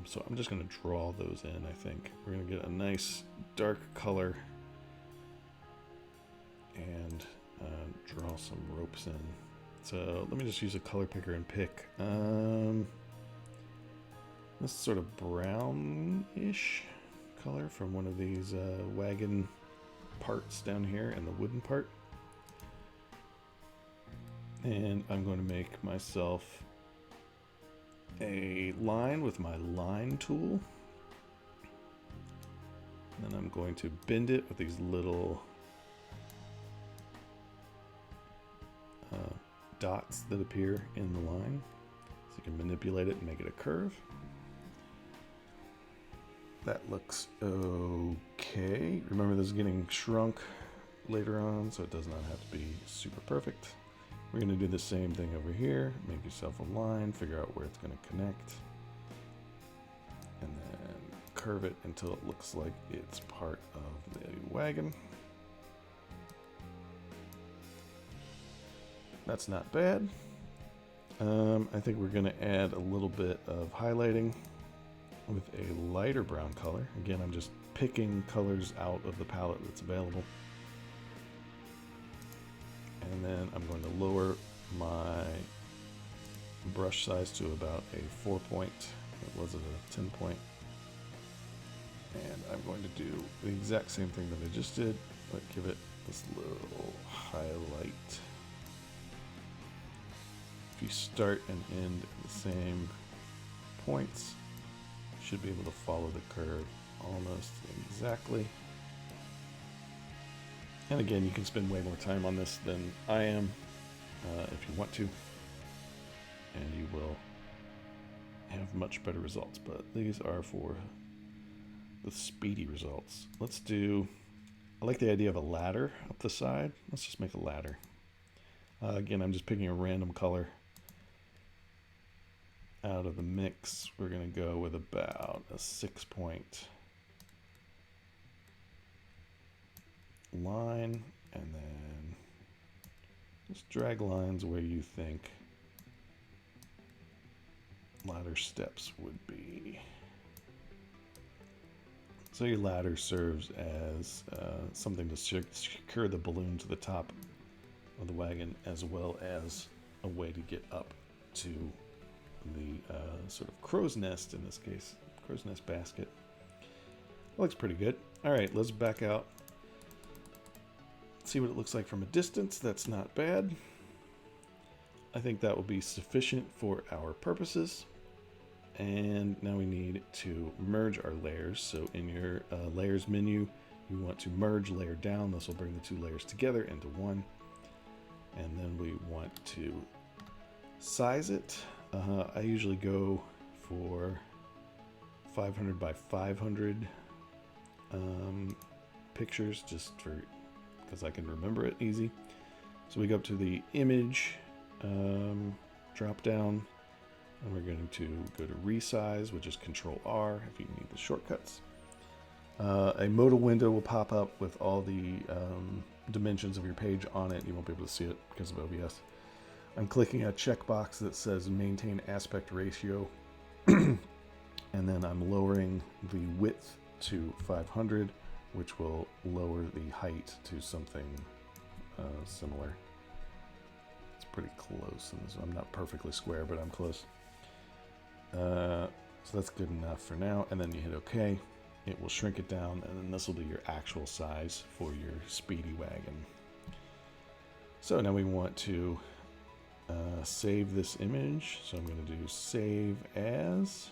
So I'm just going to draw those in, I think. We're going to get a nice dark color and draw some ropes in. So let me just use a color picker and pick this sort of brownish color from one of these wagon parts down here and the wooden part. And I'm going to make myself a line with my line tool. And then I'm going to bend it with these little dots that appear in the line. So you can manipulate it and make it a curve. That looks okay. Remember, this is getting shrunk later on, so it does not have to be super perfect. We're going to do the same thing over here. Make yourself a line, figure out where it's going to connect, and then curve it until it looks like it's part of the wagon. That's not bad. I think we're going to add a little bit of highlighting with a lighter brown color. Again, I'm just picking colors out of the palette that's available. And then I'm going to lower my brush size to about a 4 point. It was a 10 point. And I'm going to do the exact same thing that I just did, but give it this little highlight. If you start and end at the same points, you should be able to follow the curve almost exactly. And again, you can spend way more time on this than I am if you want to, and you will have much better results. But these are for the speedy results. Let's do, I like the idea of a ladder up the side. Let's just make a ladder. Again, I'm just picking a random color out of the mix. We're going to go with about a 6 point line, and then just drag lines where you think ladder steps would be. So your ladder serves as something to secure the balloon to the top of the wagon, as well as a way to get up to the sort of crow's nest, in this case, crow's nest basket. Looks pretty good. All right, let's back out. See what it looks like from a distance. That's not bad. I think that will be sufficient for our purposes. And now we need to merge our layers. So in your layers menu, you want to merge layer down. This will bring the two layers together into one. And then we want to size it. I usually go for 500 by 500 pictures, just for because I can remember it easy. So we go up to the image drop down, and we're going to go to resize, which is Control R if you need the shortcuts. A modal window will pop up with all the dimensions of your page on it. You won't be able to see it because of OBS. I'm clicking a checkbox that says maintain aspect ratio, and then I'm lowering the width to 500, which will lower the height to something similar. It's pretty close. I'm not perfectly square, but I'm close. So that's good enough for now. And then you hit OK. It will shrink it down, and then this will be your actual size for your speedy wagon. So now we want to save this image. So I'm going to do save as,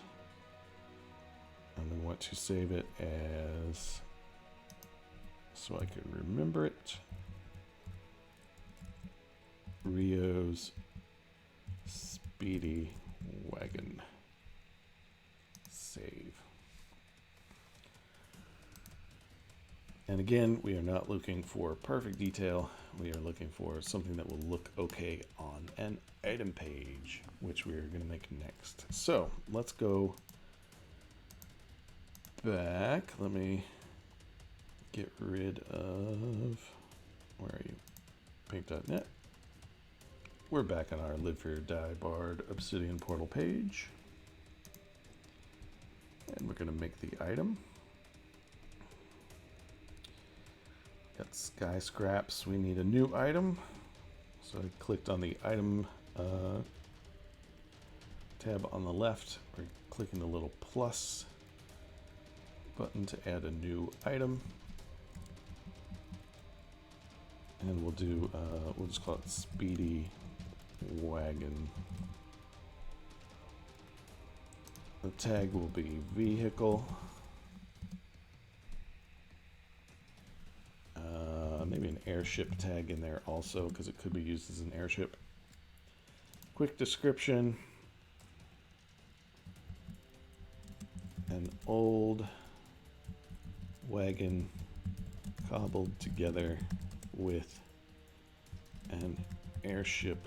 and we want to save it as, so I can remember it, Rio's Speedy Wagon. Save. And again, we are not looking for perfect detail. We are looking for something that will look okay on an item page, which we're going to make next. So let's go back. Let me get rid of, where are you? Paint.net. We're back on our Live for Die Barred Obsidian portal page. And we're going to make the item. Got sky scraps. We need a new item. So I clicked on the item tab on the left. We're clicking the little plus button to add a new item. And we'll do, we'll just call it Speedy Wagon. The tag will be vehicle. Maybe an airship tag in there also, because it could be used as an airship. Quick description. An old wagon cobbled together with an airship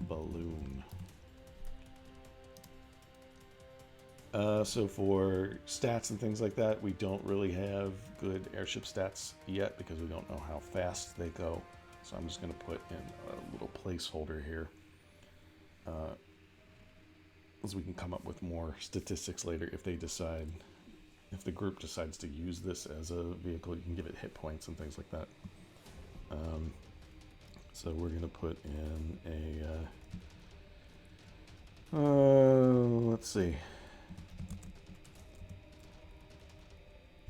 balloon. So for stats and things like that, we don't really have good airship stats yet because we don't know how fast they go. So I'm just going to put in a little placeholder here, as we can come up with more statistics later if they decide if the group decides to use this as a vehicle, you can give it hit points and things like that. So we're going to put in a, let's see,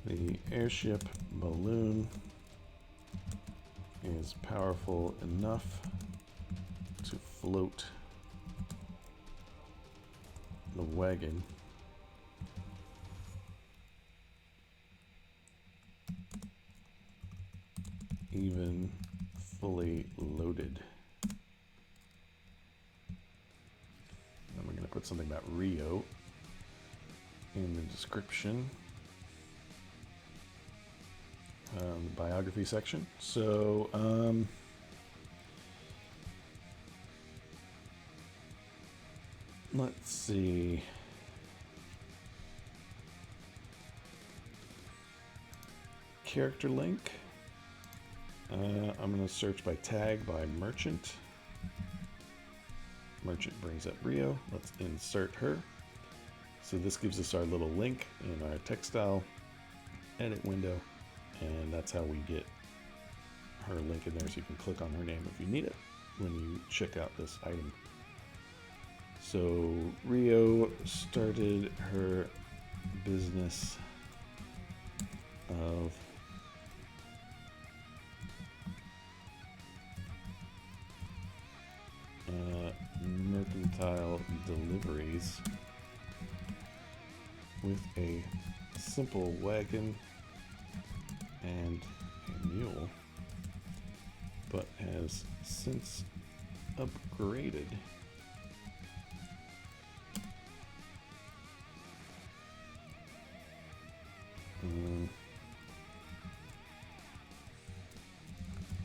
the airship balloon is powerful enough to float the wagon even fully loaded. And we're going to put something about Rio in the description, the biography section. So, let's see. Character link. I'm going to search by tag by merchant. Merchant brings up Rio. Let's insert her. So this gives us our little link in our textile edit window, and that's how we get her link in there, so you can click on her name if you need it when you check out this item. So Rio started her business of mercantile deliveries with a simple wagon and a mule, but has since upgraded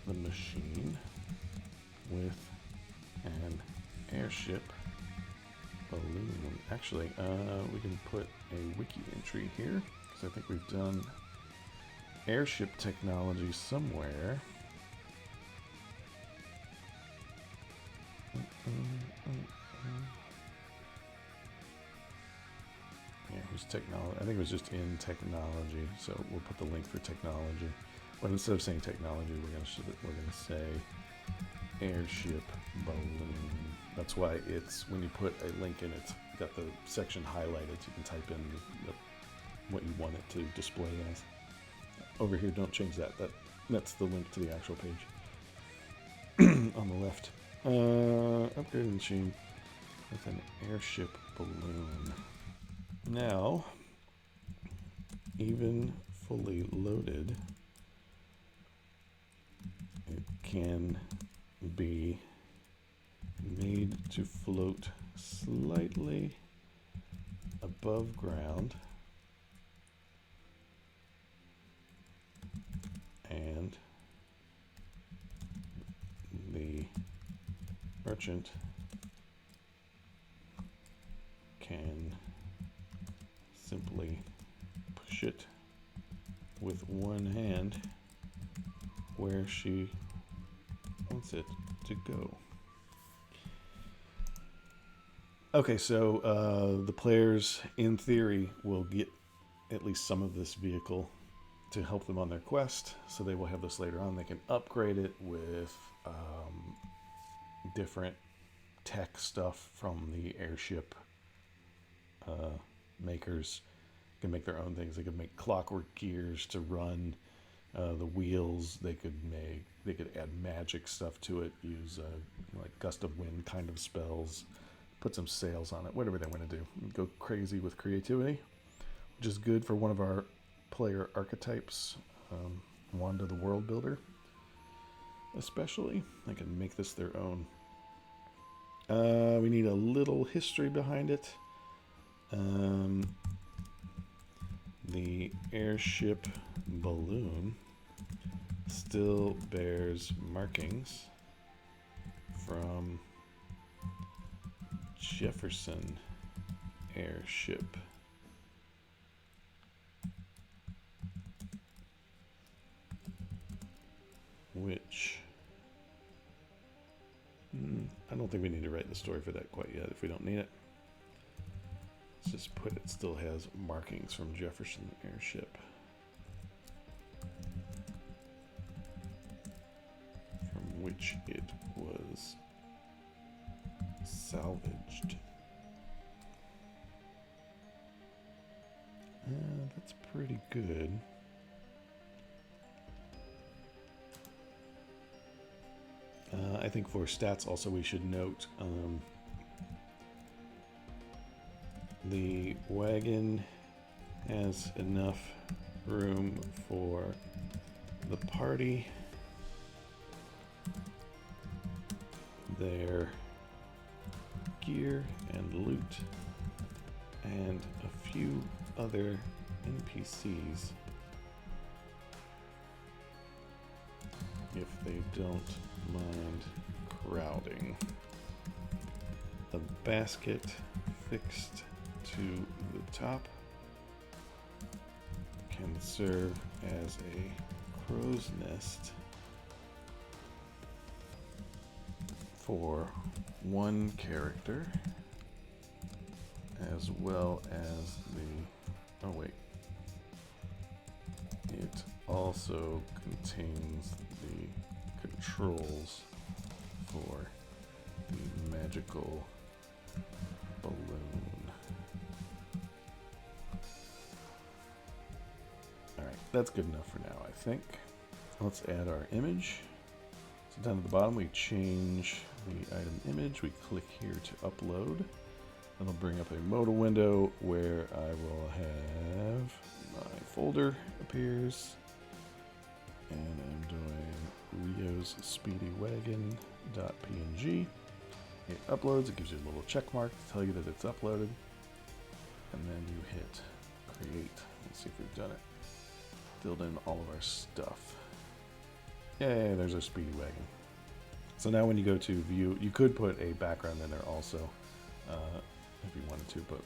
the machine with an airship balloon. Actually, we can put a wiki entry here, because I think we've done airship technology somewhere. Yeah, here's technology. I think it was just in technology, so we'll put the link for technology. But instead of saying technology, we're gonna say airship balloon. That's why it's, when you put a link in, it's got the section highlighted, so you can type in what you want it to display as. Over here, don't change that. That's the link to the actual page on the left. Upgraded machine with an airship balloon. Now, even fully loaded, it can be made to float slightly above ground and the merchant can simply push it with one hand where she wants it to go. Okay, so the players, in theory, will get at least some of this vehicle to help them on their quest, so they will have this later on. They can upgrade it with different tech stuff from the airship makers. Can make their own things. They could make clockwork gears to run the wheels. They could add magic stuff to it, use like gust of wind kind of spells, put some sails on it, whatever they want to do. Go crazy with creativity, which is good for one of our player archetypes, Wanda the World Builder especially. They can make this their own. We need a little history behind it. The airship balloon still bears markings from Jefferson airship. Which I don't think we need to write the story for that quite yet if we don't need it. Let's just put it still has markings from Jefferson Airship, from which it was salvaged. That's pretty good. I think for stats also we should note the wagon has enough room for the party, their gear and loot, and a few other NPCs if they don't mind crowding. A basket fixed to the top can serve as a crow's nest for one character, as well as the, oh wait, it also contains the controls for the magical balloon. Alright, that's good enough for now, I think. Let's add our image. So down at the bottom we change the item image, we click here to upload, and it'll bring up a modal window where I will have my folder appears, and I'm doing Rio's Speedy Wagon .png. It uploads, it gives you a little check mark to tell you that it's uploaded, and then you hit create. Let's see if we've done it. Filled in all of our stuff. Yay, there's our Speedy Wagon. So now when you go to view, you could put a background in there also, if you wanted to, but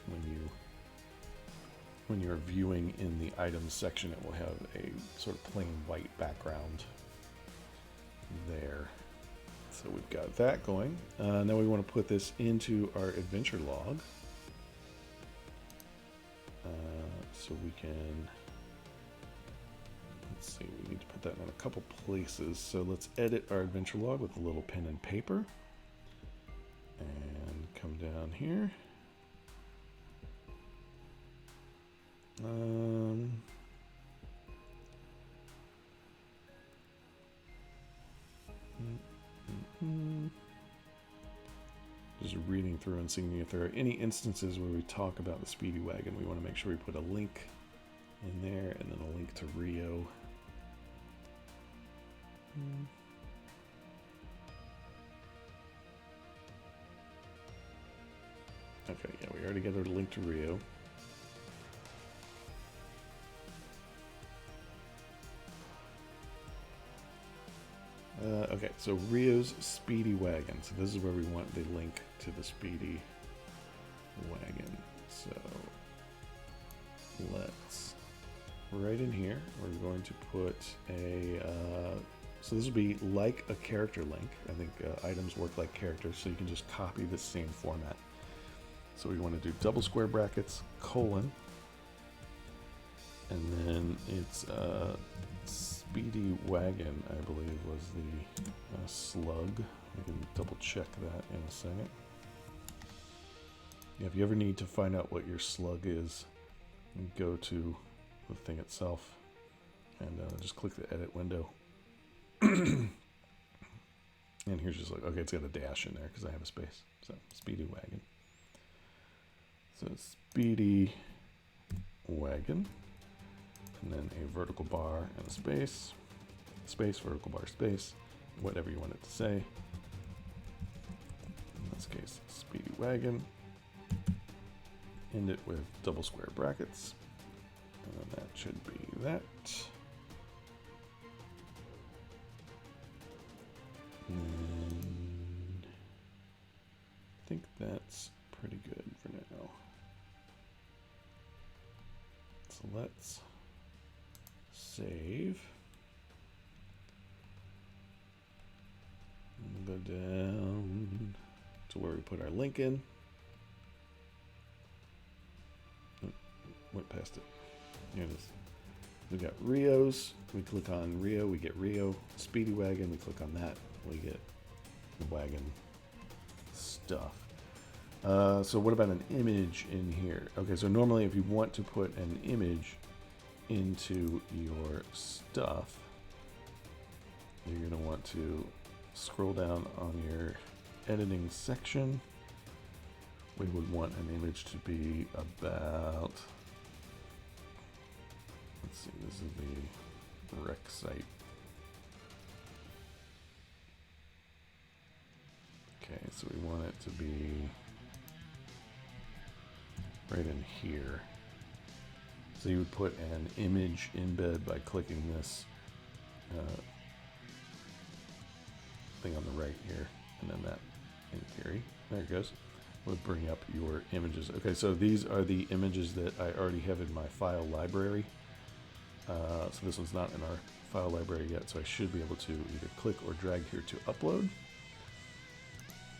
when you're viewing in the items section, it will have a sort of plain white background there. So we've got that going. Now we want to put this into our adventure log. So we can, let's see, we need to put that in a couple places. So let's edit our adventure log with a little pen and paper. And come down here. Just reading through and seeing if there are any instances where we talk about the Speedy Wagon. We want to make sure we put a link in there and then a link to Rio. Okay, yeah, we already got a link to Rio. Okay, so Rio's Speedy Wagon. So this is where we want the link to the Speedy Wagon. So let's, right in here, we're going to put a, so this will be like a character link. I think items work like characters, so you can just copy the same format. So we want to do double square brackets, colon, and then it's Speedy Wagon, I believe, was the slug. We can double check that in a second. Yeah, if you ever need to find out what your slug is, you go to the thing itself and just click the edit window. And here's just like, okay, it's got a dash in there because I have a space. So Speedy Wagon. So Speedy Wagon. And then a vertical bar and a space, vertical bar, space, whatever you want it to say. In this case, Speedy Wagon. End it with double square brackets. And then that should be that. And I think that's pretty good for now. So let's save. And go down to where we put our link in. went past it. Here it is. We got Rio's. We click on Rio, we get Rio. Speedy Wagon, we click on that, we get the wagon stuff. So what about an image in here? Okay, so normally if you want to put an image into your stuff, you're going to want to scroll down on your editing section. We would want an image to be about, let's see, this is the rec site. Okay, so we want it to be right in here. So you would put an image embed by clicking this thing on the right here, and then that, in theory, there it goes, would bring up your images. Okay, so these are the images that I already have in my file library. So this one's not in our file library yet, so I should be able to either click or drag here to upload.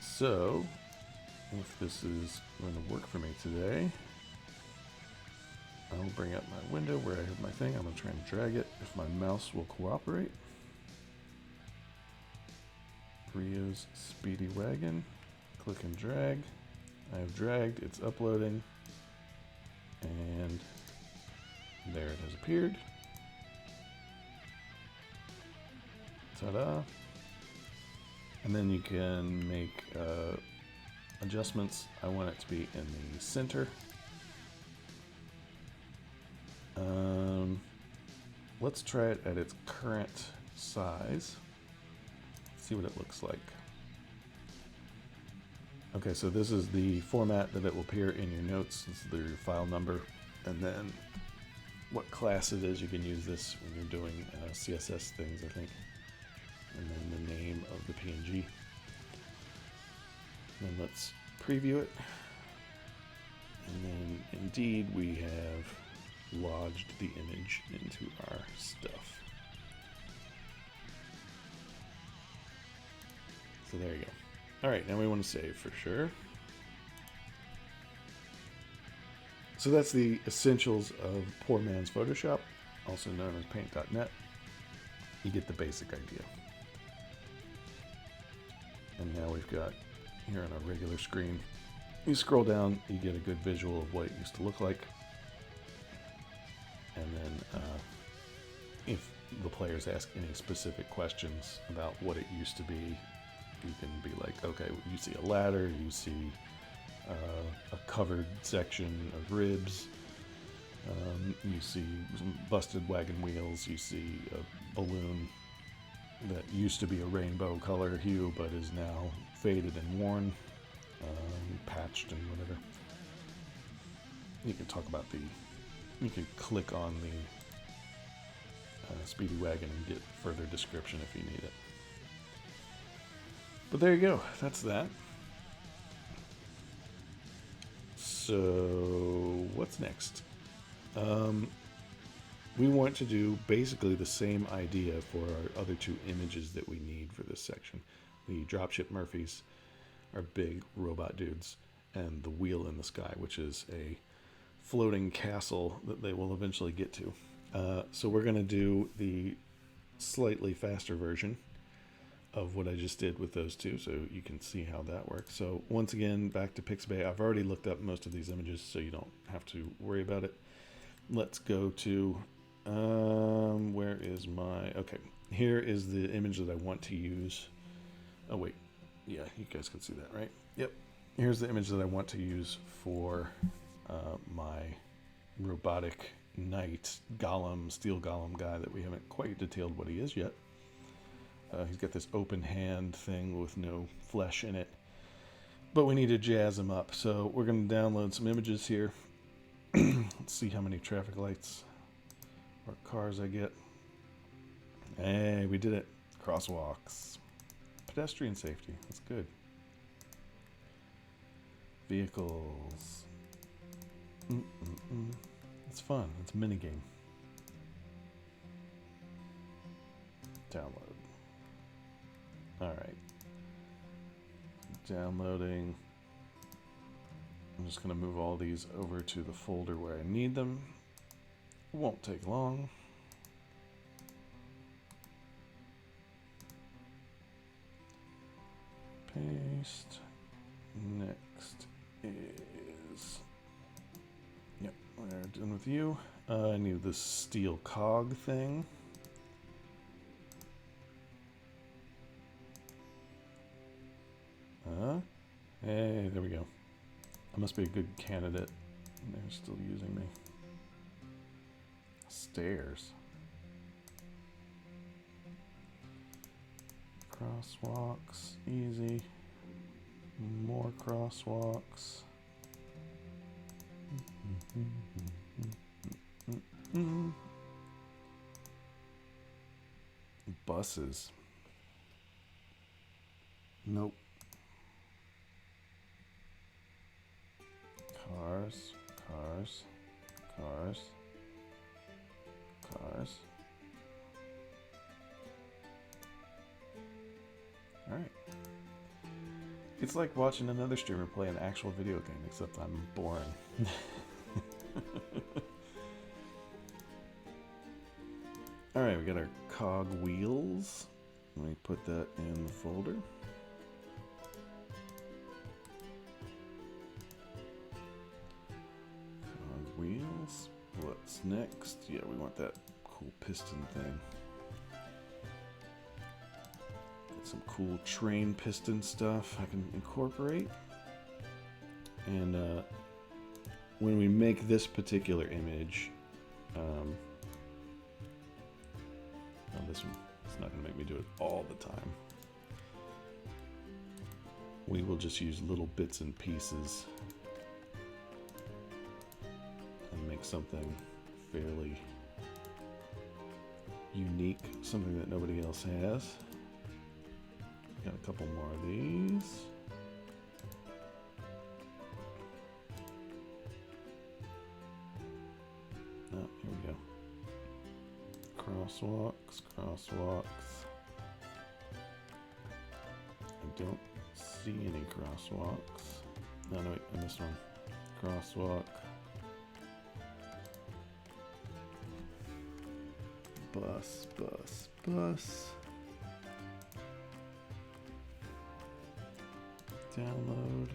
So if this is going to work for me today, I'll bring up my window where I have my thing. I'm going to try and drag it if my mouse will cooperate. Rio's Speedy Wagon. Click and drag. I have dragged, it's uploading, and there it has appeared. Ta-da! And then you can make adjustments. I want it to be in the center. Let's try it at its current size. See what it looks like. Okay, so this is the format that it will appear in your notes. This is your file number, and then what class it is. You can use this when you're doing CSS things, I think. And then the name of the PNG. And let's preview it. And then indeed we have lodged the image into our stuff. So there you go. All right, now we want to save for sure. So that's the essentials of poor man's Photoshop, also known as paint.net. You get the basic idea. And now we've got here on our regular screen, you scroll down, you get a good visual of what it used to look like. And then if the players ask any specific questions about what it used to be, you can be like, okay, you see a ladder, you see a covered section of ribs, you see some busted wagon wheels, you see a balloon that used to be a rainbow color hue but is now faded and worn, patched and whatever. You can talk about you can click on the Speedy Wagon and get further description if you need it. But there you go, that's that. So what's next? We want to do basically the same idea for our other two images that we need for this section. The Dropship Murphys are big robot dudes, and the Wheel in the Sky, which is a floating castle that they will eventually get to. So we're going to do the slightly faster version of what I just did with those two, so you can see how that works. So once again, back to Pixabay. I've already looked up most of these images, so you don't have to worry about it. Let's go to, where is my, okay, here is the image that I want to use. Oh wait, yeah, you guys can see that, right? Yep, here's the image that I want to use for my robotic knight golem, steel golem guy that we haven't quite detailed what he is yet. He's got this open hand thing with no flesh in it, but we need to jazz him up. So we're going to download some images here. Let's see how many traffic lights or cars I get. Hey, we did it. Crosswalks. Pedestrian safety. That's good. Vehicles. It's fun. It's a minigame. Download. Alright. Downloading. I'm just going to move all these over to the folder where I need them. Won't take long. Paste. Next is... Yep, we're done with you. I need this steel cog thing. Hey, there we go. I must be a good candidate. They're still using me. Stairs. Crosswalks, easy. More crosswalks. Buses. Nope. Cars, cars, cars, cars. Alright. It's like watching another streamer play an actual video game, except I'm boring. Alright, we got our cog wheels. Let me put that in the folder. Cog wheels. What's next? Yeah, we want that cool piston thing. Got some cool train piston stuff I can incorporate. And when we make this particular image, this one, it's not going to make me do it all the time. We will just use little bits and pieces and make something fairly unique, something that nobody else has. Got a couple more of these. Oh, here we go. Crosswalks, crosswalks. I don't see any crosswalks. No, wait, I missed one. Crosswalk. Bus, bus, bus. Download.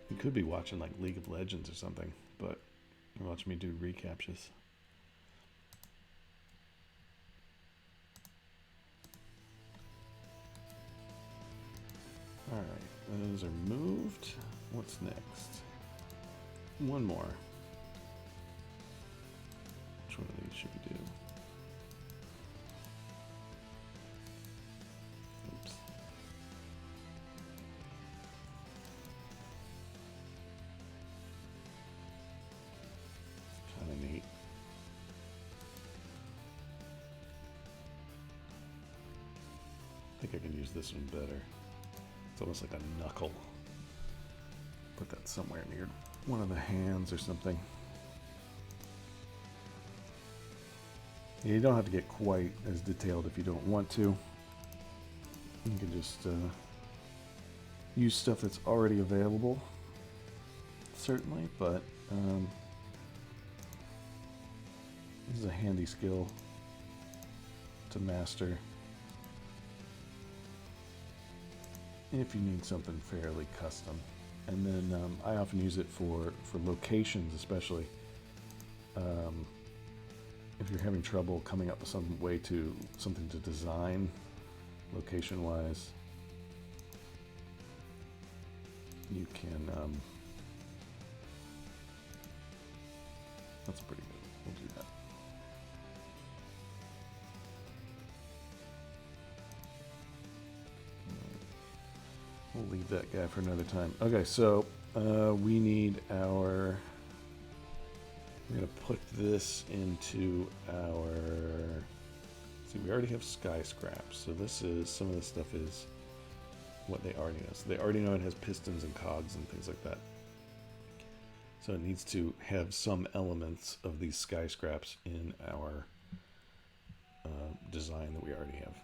You could be watching like League of Legends or something, but you're watching me do recaptures. Alright, those are moved. What's next? One more. Which one of these should we do? Oops. Kind of neat. I think I can use this one better. It's almost like a knuckle. Put that somewhere near one of the hands or something. You don't have to get quite as detailed if you don't want to. You can just use stuff that's already available, certainly, but this is a handy skill to master if you need something fairly custom. And then I often use it for locations, especially if you're having trouble coming up with some way to something to design location wise. You can that's pretty good. We'll do that. We'll leave that guy for another time. Okay, so we need our... We're going to put this into our... See, we already have sky scraps. So this is... Some of this stuff is what they already know. So they already know it has pistons and cogs and things like that. So it needs to have some elements of these sky scraps in our design that we already have.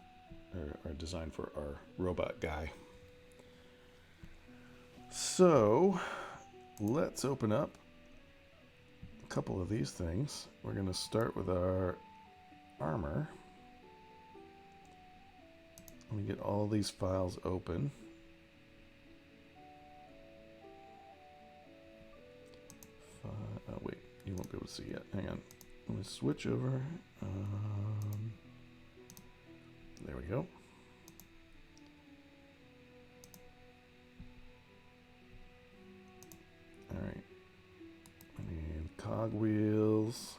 or designed for our robot guy. So let's open up a couple of these things. We're going to start with our armor. Let me get all these files open. Oh wait, you won't be able to see yet. Hang on. Let me switch over. There we go. All right. We need cog wheels.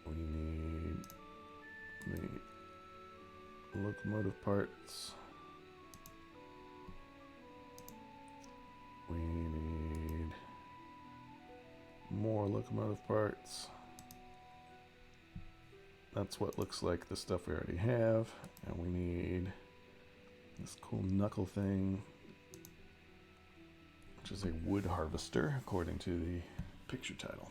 We need the locomotive parts. We need more locomotive parts. That's what looks like the stuff we already have. And we need this cool knuckle thing, which is a wood harvester, according to the picture title.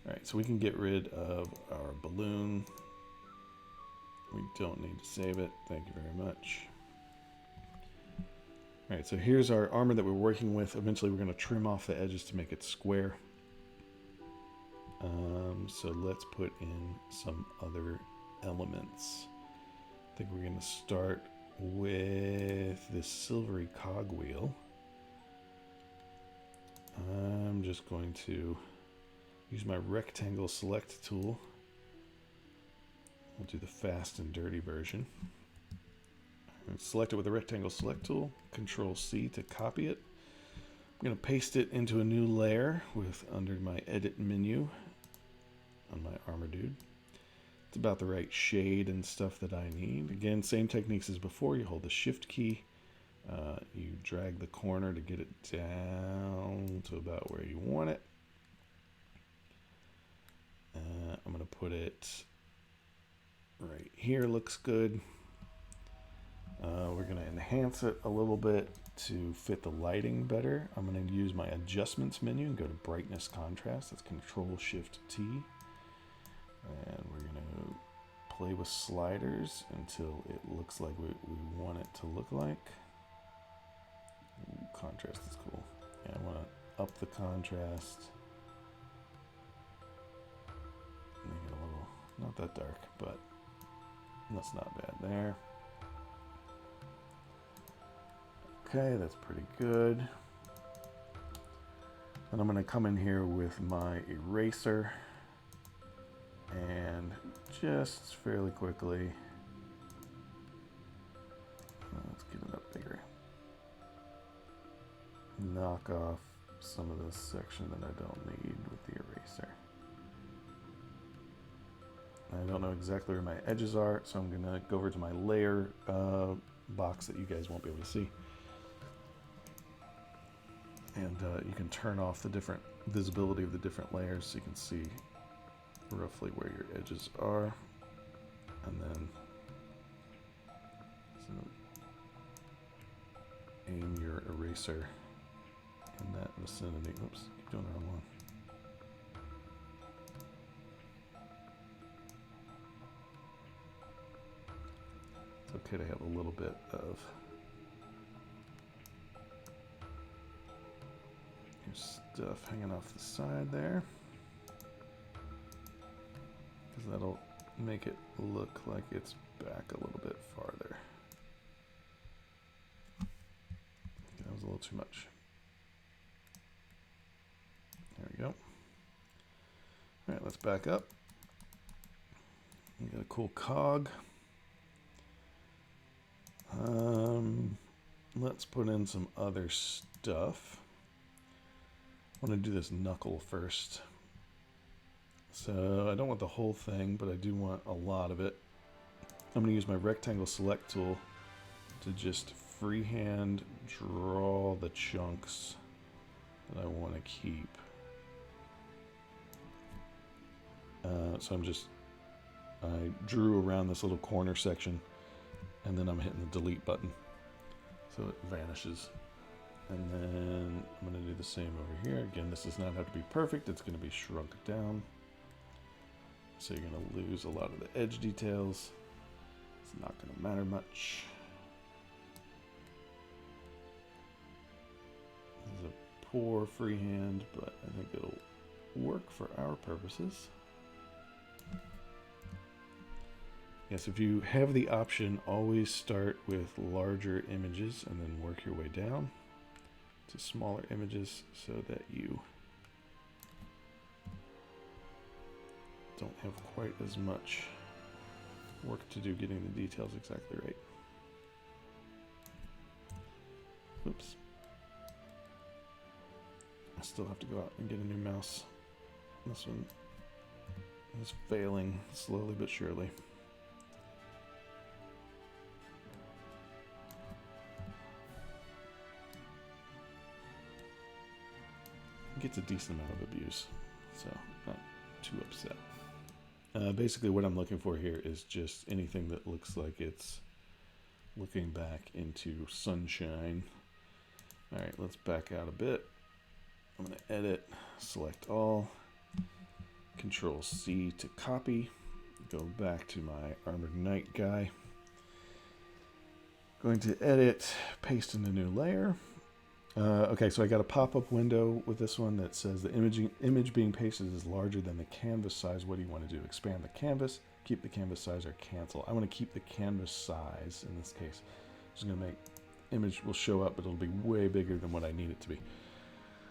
Alright, so we can get rid of our balloon. We don't need to save it. Thank you very much. Alright, so here's our armor that we're working with. Eventually we're going to trim off the edges to make it square. So let's put in some other elements. I think we're going to start with this silvery cogwheel. I'm just going to use my rectangle select tool. We'll do the fast and dirty version. And select it with the rectangle select tool. Control C to copy it. I'm going to paste it into a new layer with under my edit menu on my armor dude. It's about the right shade and stuff that I need. Again, same techniques as before. You hold the shift key. You drag the corner to get it down to about where you want it. I'm going to put it right here. Looks good. We're going to enhance it a little bit to fit the lighting better. I'm going to use my adjustments menu and go to brightness contrast. That's Control Shift T. And we're going to play with sliders until it looks like we want it to look like. Ooh, contrast is cool. Yeah, I want to up the contrast. Make it a little, not that dark, but that's not bad there. Okay, that's pretty good. And I'm going to come in here with my eraser and just fairly quickly, let's get it up bigger, knock off some of this section that I don't need with the eraser. I don't know exactly where my edges are, so I'm going to go over to my layer box that you guys won't be able to see. And you can turn off the different visibility of the different layers so you can see roughly where your edges are. And then so aim your eraser in that vicinity. Oops, keep doing the wrong one. It's okay to have a little bit of your stuff hanging off the side there, because that'll make it look like it's back a little bit farther. That was a little too much. There we go. All right, let's back up. We got a cool cog. Let's put in some other stuff. I want to do this knuckle first. So I don't want the whole thing, but I do want a lot of it. I'm going to use my rectangle select tool to just freehand draw the chunks that I want to keep. So I drew around this little corner section, and then I'm hitting the delete button so it vanishes. And then I'm going to do the same over here. Again, this does not have to be perfect. It's going to be shrunk down. so you're going to lose a lot of the edge details. It's not going to matter much. This is a poor freehand, but I think it'll work for our purposes. Yes, if you have the option, always start with larger images and then work your way down to smaller images so that you don't have quite as much work to do getting the details exactly right. Oops. I still have to go out and get a new mouse. This one is failing slowly but surely. Gets a decent amount of abuse, so not too upset. Basically what I'm looking for here is just anything that looks like it's looking back into sunshine. Alright, let's back out a bit. I'm going to edit, select all, Control C to copy, go back to my Armored Knight guy. Going to edit, paste in a new layer. Okay, so I got a pop-up window with this one that says the image being pasted is larger than the canvas size. What do you want to do? Expand the canvas, keep the canvas size, or cancel? I want to keep the canvas size in this case. Just going to make image will show up, but it'll be way bigger than what I need it to be.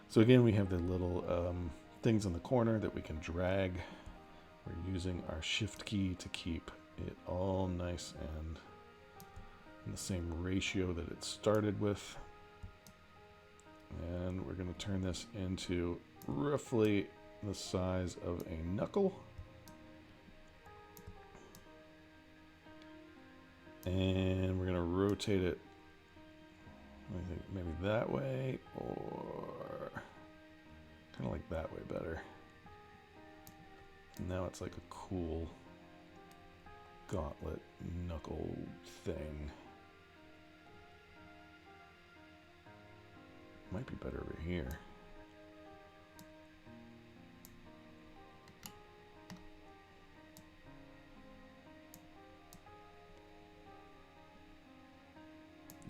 So again, we have the little things in the corner that we can drag. We're using our shift key to keep it all nice and in the same ratio that it started with. And we're going to turn this into roughly the size of a knuckle. And we're going to rotate it, I think maybe that way, or kind of like that way better. And now it's like a cool gauntlet knuckle thing. Might be better over here.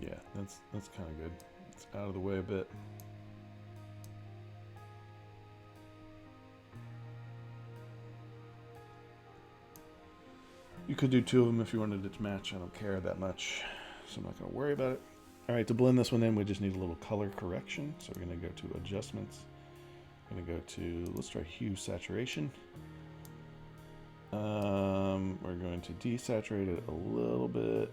Yeah, that's kind of good. It's out of the way a bit. You could do two of them if you wanted it to match. I don't care that much, so I'm not going to worry about it. All right, to blend this one in, we just need a little color correction. So we're going to go to Adjustments. I'm going to go to, let's try Hue Saturation. We're going to desaturate it a little bit.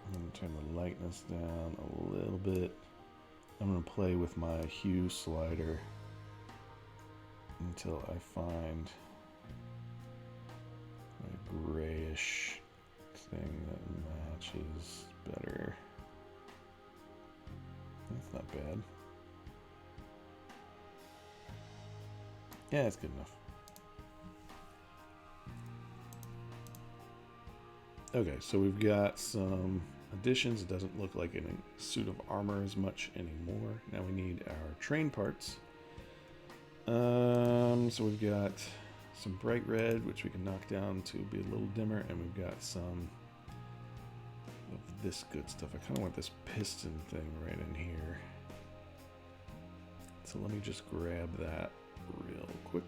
I'm going to turn the lightness down a little bit. I'm going to play with my hue slider until I find a grayish thing that matches better. That's not bad. Yeah, it's good enough. Okay, so we've got some additions. It doesn't look like any suit of armor as much anymore. Now we need our train parts. So we've got some bright red, which we can knock down to be a little dimmer, and we've got some of this good stuff. I kind of want this piston thing right in here. So let me just grab that real quick.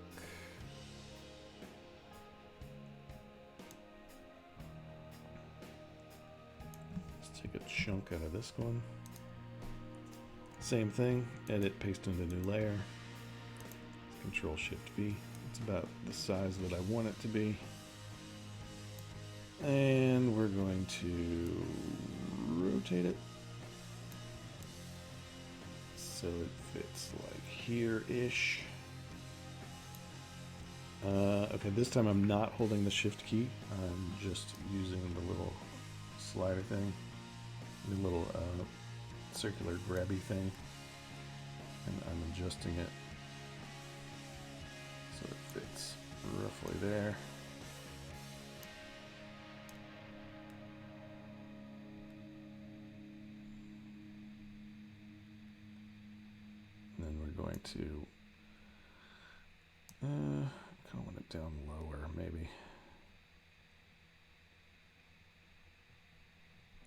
Let's take a chunk out of this one. Same thing, edit, paste into new layer. Control Shift V. It's about the size that I want it to be. And we're going to rotate it so it fits like here-ish. Okay, this time I'm not holding the Shift key. I'm just using the little slider thing, the little circular grabby thing, and I'm adjusting it so it fits roughly there. And then we're going to kind of want to it down lower, maybe.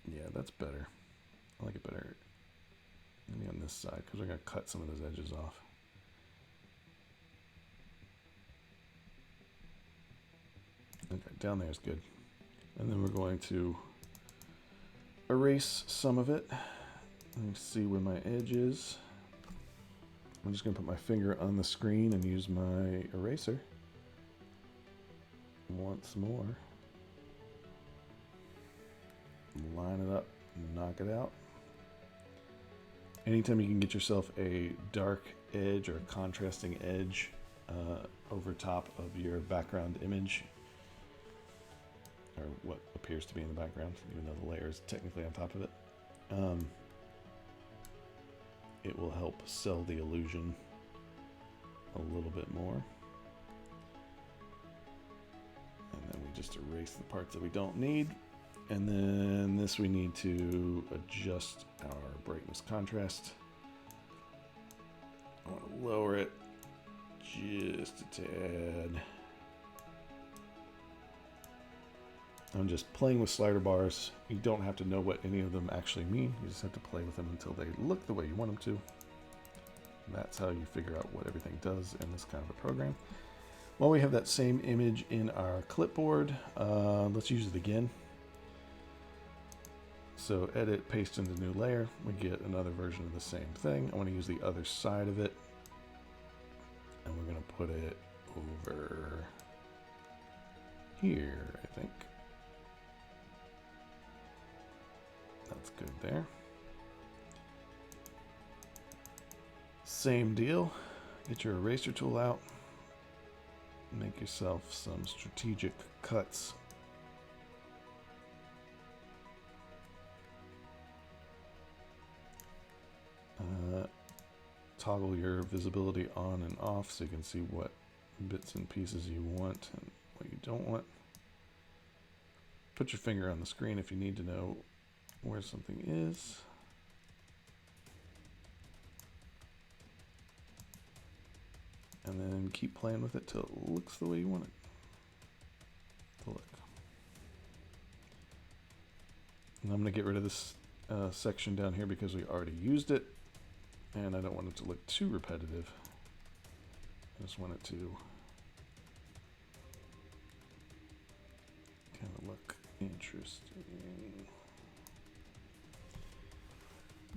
Yeah, that's better. I like it better. Maybe on this side, because we're going to cut some of those edges off. Okay, down there is good. And then we're going to erase some of it. Let me see where my edge is. I'm just going to put my finger on the screen and use my eraser once more. Line it up, knock it out. Anytime you can get yourself a dark edge or a contrasting edge over top of your background image, or what appears to be in the background, even though the layer is technically on top of it, it will help sell the illusion a little bit more. And then we just erase the parts that we don't need. And then this we need to adjust our brightness contrast. I want to lower it just a tad. I'm just playing with slider bars. You don't have to know what any of them actually mean. You just have to play with them until they look the way you want them to. And that's how you figure out what everything does in this kind of a program. While we have that same image in our clipboard, let's use it again. So edit, paste into new layer. We get another version of the same thing. I want to use the other side of it. And we're going to put it over here, I think. That's good there. Same deal. Get your eraser tool out. Make yourself some strategic cuts. Toggle your visibility on and off so you can see what bits and pieces you want and what you don't want. Put your finger on the screen if you need to know where something is. And then keep playing with it till it looks the way you want it to look. And I'm going to get rid of this section down here because we already used it. And I don't want it to look too repetitive. I just want it to kind of look interesting.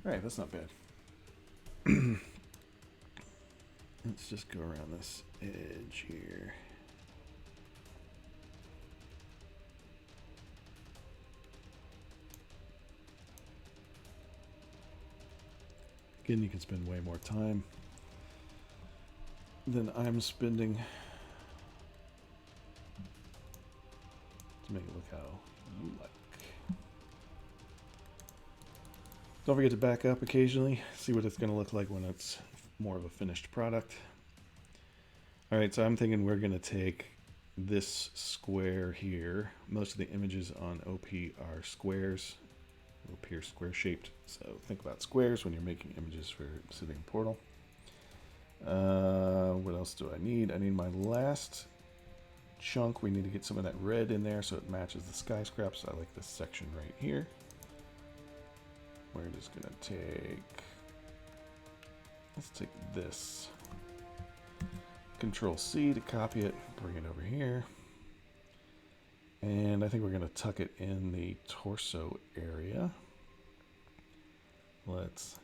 All right, that's not bad. Let's just go around this edge here. Again, you can spend way more time than I'm spending to make it look how you like. Don't forget to back up occasionally, see what it's going to look like when it's more of a finished product. All right, so I'm thinking we're going to take this square here. Most of the images on OP are squares. Will appear square shaped, so think about squares when you're making images for Obsidian Portal. What else do I need? I need my last chunk. We need to get some of that red in there so it matches the skyscrapers. I like this section right here. We're just gonna let's take this, Control C to copy it, bring it over here. And I think we're going to tuck it in the torso area. Let's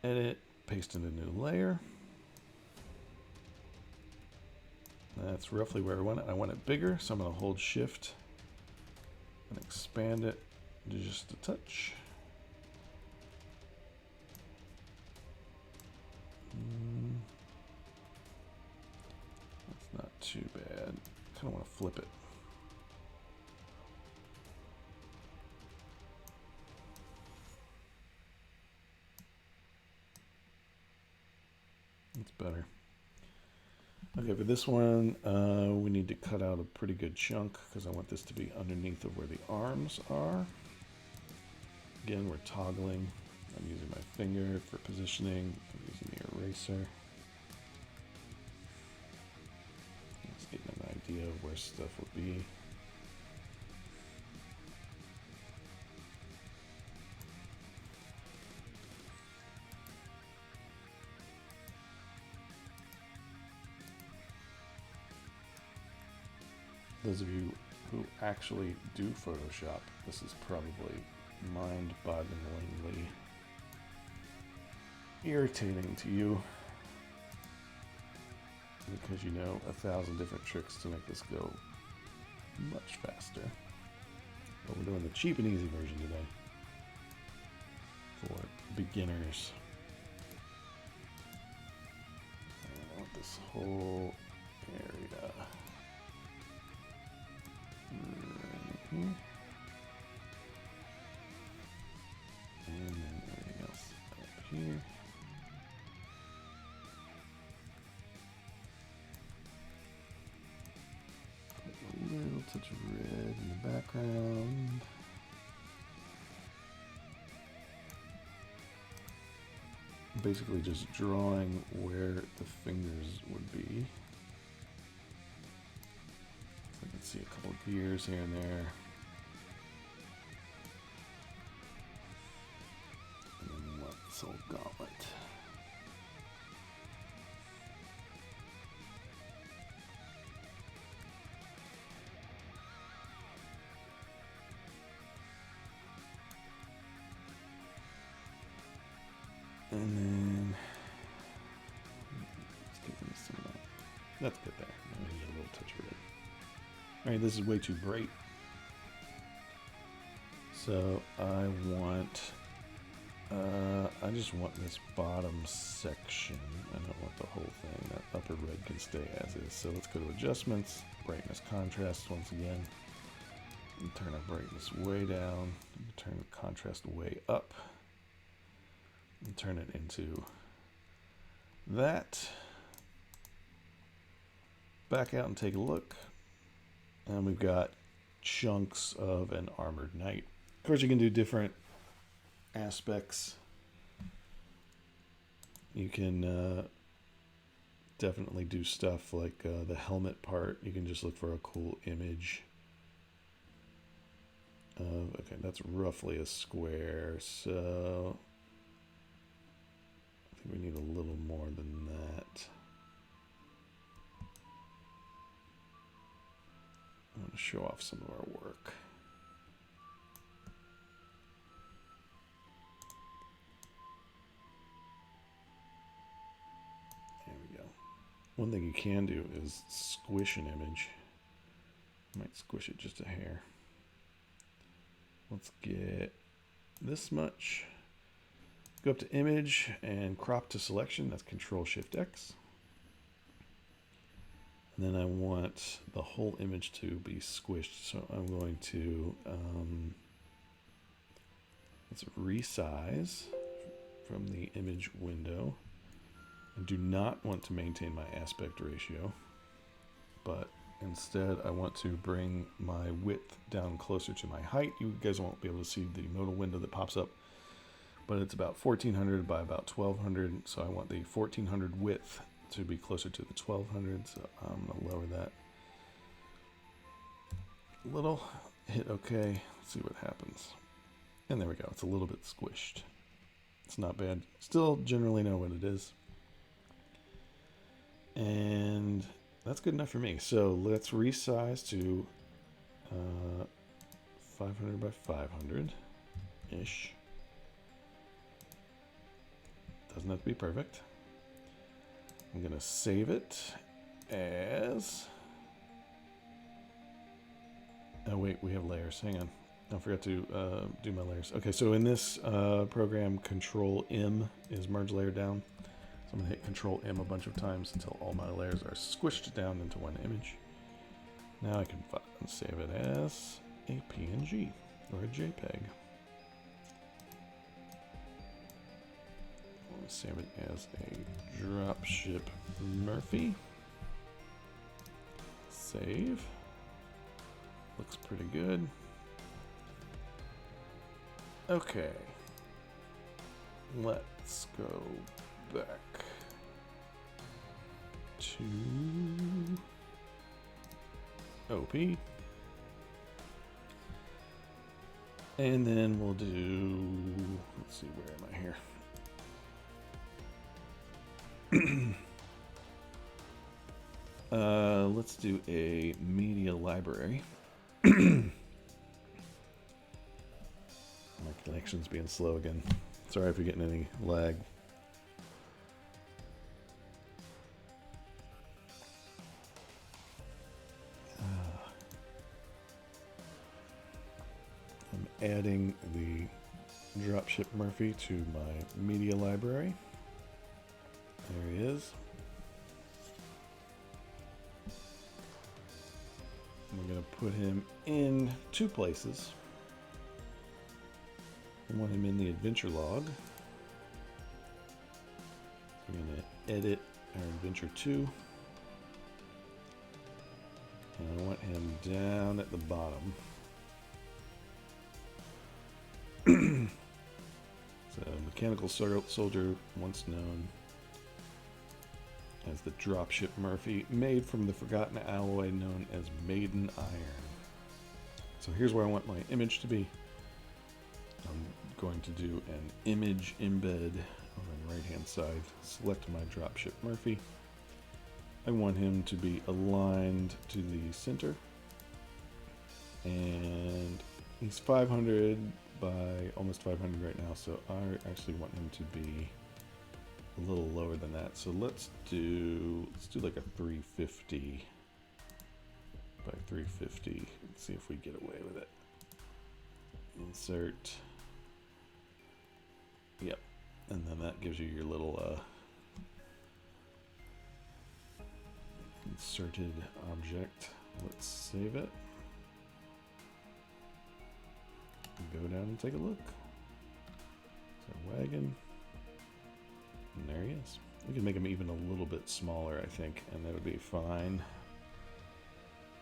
edit, paste in a new layer. That's roughly where I want it. I want it bigger, so I'm going to hold Shift and expand it just a touch. That's not too bad. Kind of want to flip it. It's better. Okay, for this one, we need to cut out a pretty good chunk because I want this to be underneath of where the arms are. Again, we're toggling. I'm using my finger for positioning. I'm using the eraser. Let's get an idea of where stuff would be. Those of you who actually do Photoshop, this is probably mind-bogglingly irritating to you, because you know 1,000 different tricks to make this go much faster. But we're doing the cheap and easy version today for beginners. I want this whole area right here. And then everything else up here. Put a little touch of red in the background. Basically just drawing where the fingers would be. I can see a couple of gears here and there. And then what, this whole gauntlet. And then let's give me some of that. That's good there. Now we need a little touch of red. Alright, this is way too bright. So I want I just want this bottom section. I don't want the whole thing. That upper red can stay as is. So let's go to adjustments, brightness contrast once again. And turn our brightness way down. Turn the contrast way up. And turn it into that. Back out and take a look. And we've got chunks of an armored knight. Of course, you can do different aspects. You can definitely do stuff like the helmet part. You can just look for a cool image. Okay, that's roughly a square, so I think we need a little more than that. I want to show off some of our work. There we go. One thing you can do is squish an image. I might squish it just a hair. Let's get this much. Go up to image and crop to selection. That's Control-Shift-X. And then I want the whole image to be squished. So I'm going to let's resize from the image window. I do not want to maintain my aspect ratio, but instead I want to bring my width down closer to my height. You guys won't be able to see the modal window that pops up, but it's about 1400 by about 1200. So I want the 1400 width to be closer to the 1200. So I'm going to lower that a little, hit OK, see what happens. And there we go. It's a little bit squished. It's not bad. Still generally know what it is. And that's good enough for me. So let's resize to 500 by 500-ish. Doesn't have to be perfect. I'm going to save it as... Oh, wait, we have layers. Hang on. I forgot to do my layers. Okay, so in this program, Control-M is merge layer down. So I'm going to hit Control-M a bunch of times until all my layers are squished down into one image. Now I can save it as a PNG or a JPEG. I'll save it as a dropship Murphy. Save. Looks pretty good. Okay. Let's go back to OP. And then we'll do, let's see, where am I here? Let's do a media library. My connection's being slow again. Sorry if you're getting any lag. I'm adding the Dropship Murphy to my media library. There he is. We're going to put him in two places. I want him in the adventure log. We're going to edit our adventure 2. And I want him down at the bottom. So, mechanical soldier, once known as the Dropship Murphy, made from the forgotten alloy known as maiden iron. So here's where I want my image to be. I'm going to do an image embed on the right hand side. Select my Dropship Murphy. I want him to be aligned to the center. And he's 500 by almost 500 right now, so I actually want him to be a little lower than that. So let's do like a 350 by 350. Let's see if we get away with it. Insert. Yep. And then that gives you your little inserted object. Let's save it. Go down and take a look. So Wagon. And there he is. We can make him even a little bit smaller, I think, and that would be fine.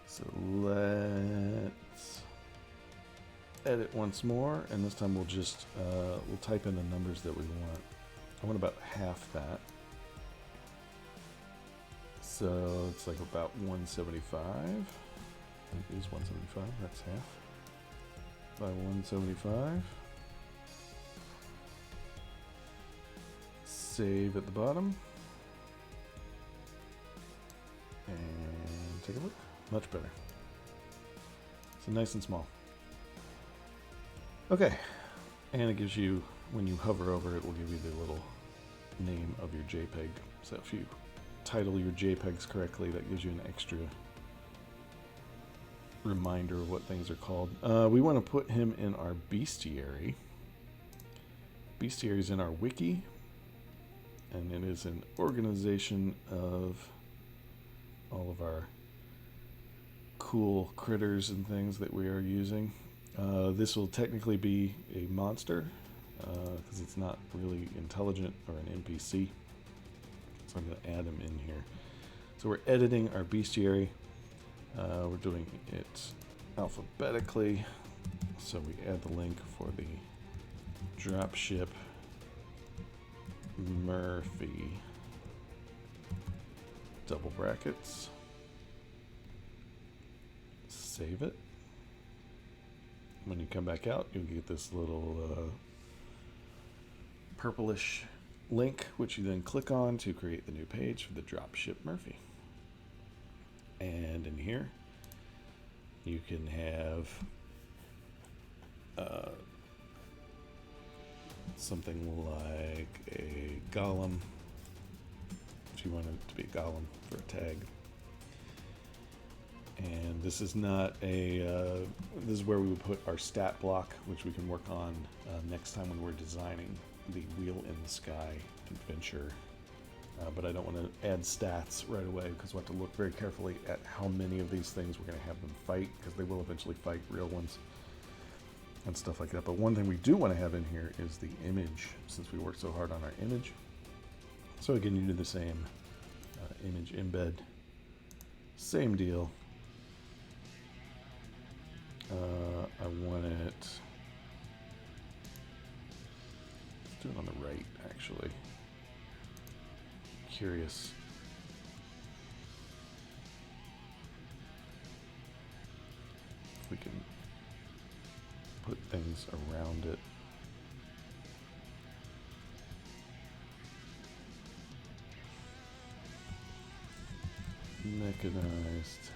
So let's edit once more, and this time we'll just we'll type in the numbers that we want. I want about half that. So it's like about 175. It is 175. That's half. By 175. Save at the bottom. And take a look. Much better. So nice and small. Okay. And it gives you, when you hover over it, will give you the little name of your JPEG. So if you title your JPEGs correctly, that gives you an extra reminder of what things are called. We want to put him in our bestiary. Bestiary is in our wiki, and it is an organization of all of our cool critters and things that we are using. This will technically be a monster because it's not really intelligent or an NPC. So I'm going to add him in here. So we're editing our bestiary. We're doing it alphabetically, so we add the link for the Dropship Murphy, double brackets, save it. When you come back out, you'll get this little purplish link, which you then click on to create the new page for the Dropship Murphy. And in here, you can have something like a golem, if you want it to be a golem for a tag. And this is not a, this is where we would put our stat block, which we can work on next time when we're designing the Wheel in the Sky adventure. But I don't want to add stats right away because we'll have to look very carefully at how many of these things we're going to have them fight, because they will eventually fight real ones and stuff like that. But one thing we do want to have in here is the image, since we worked so hard on our image. So again, you do the same image embed, same deal. I want it, let's do it on the right actually. Curious. we can put things around it. Mechanized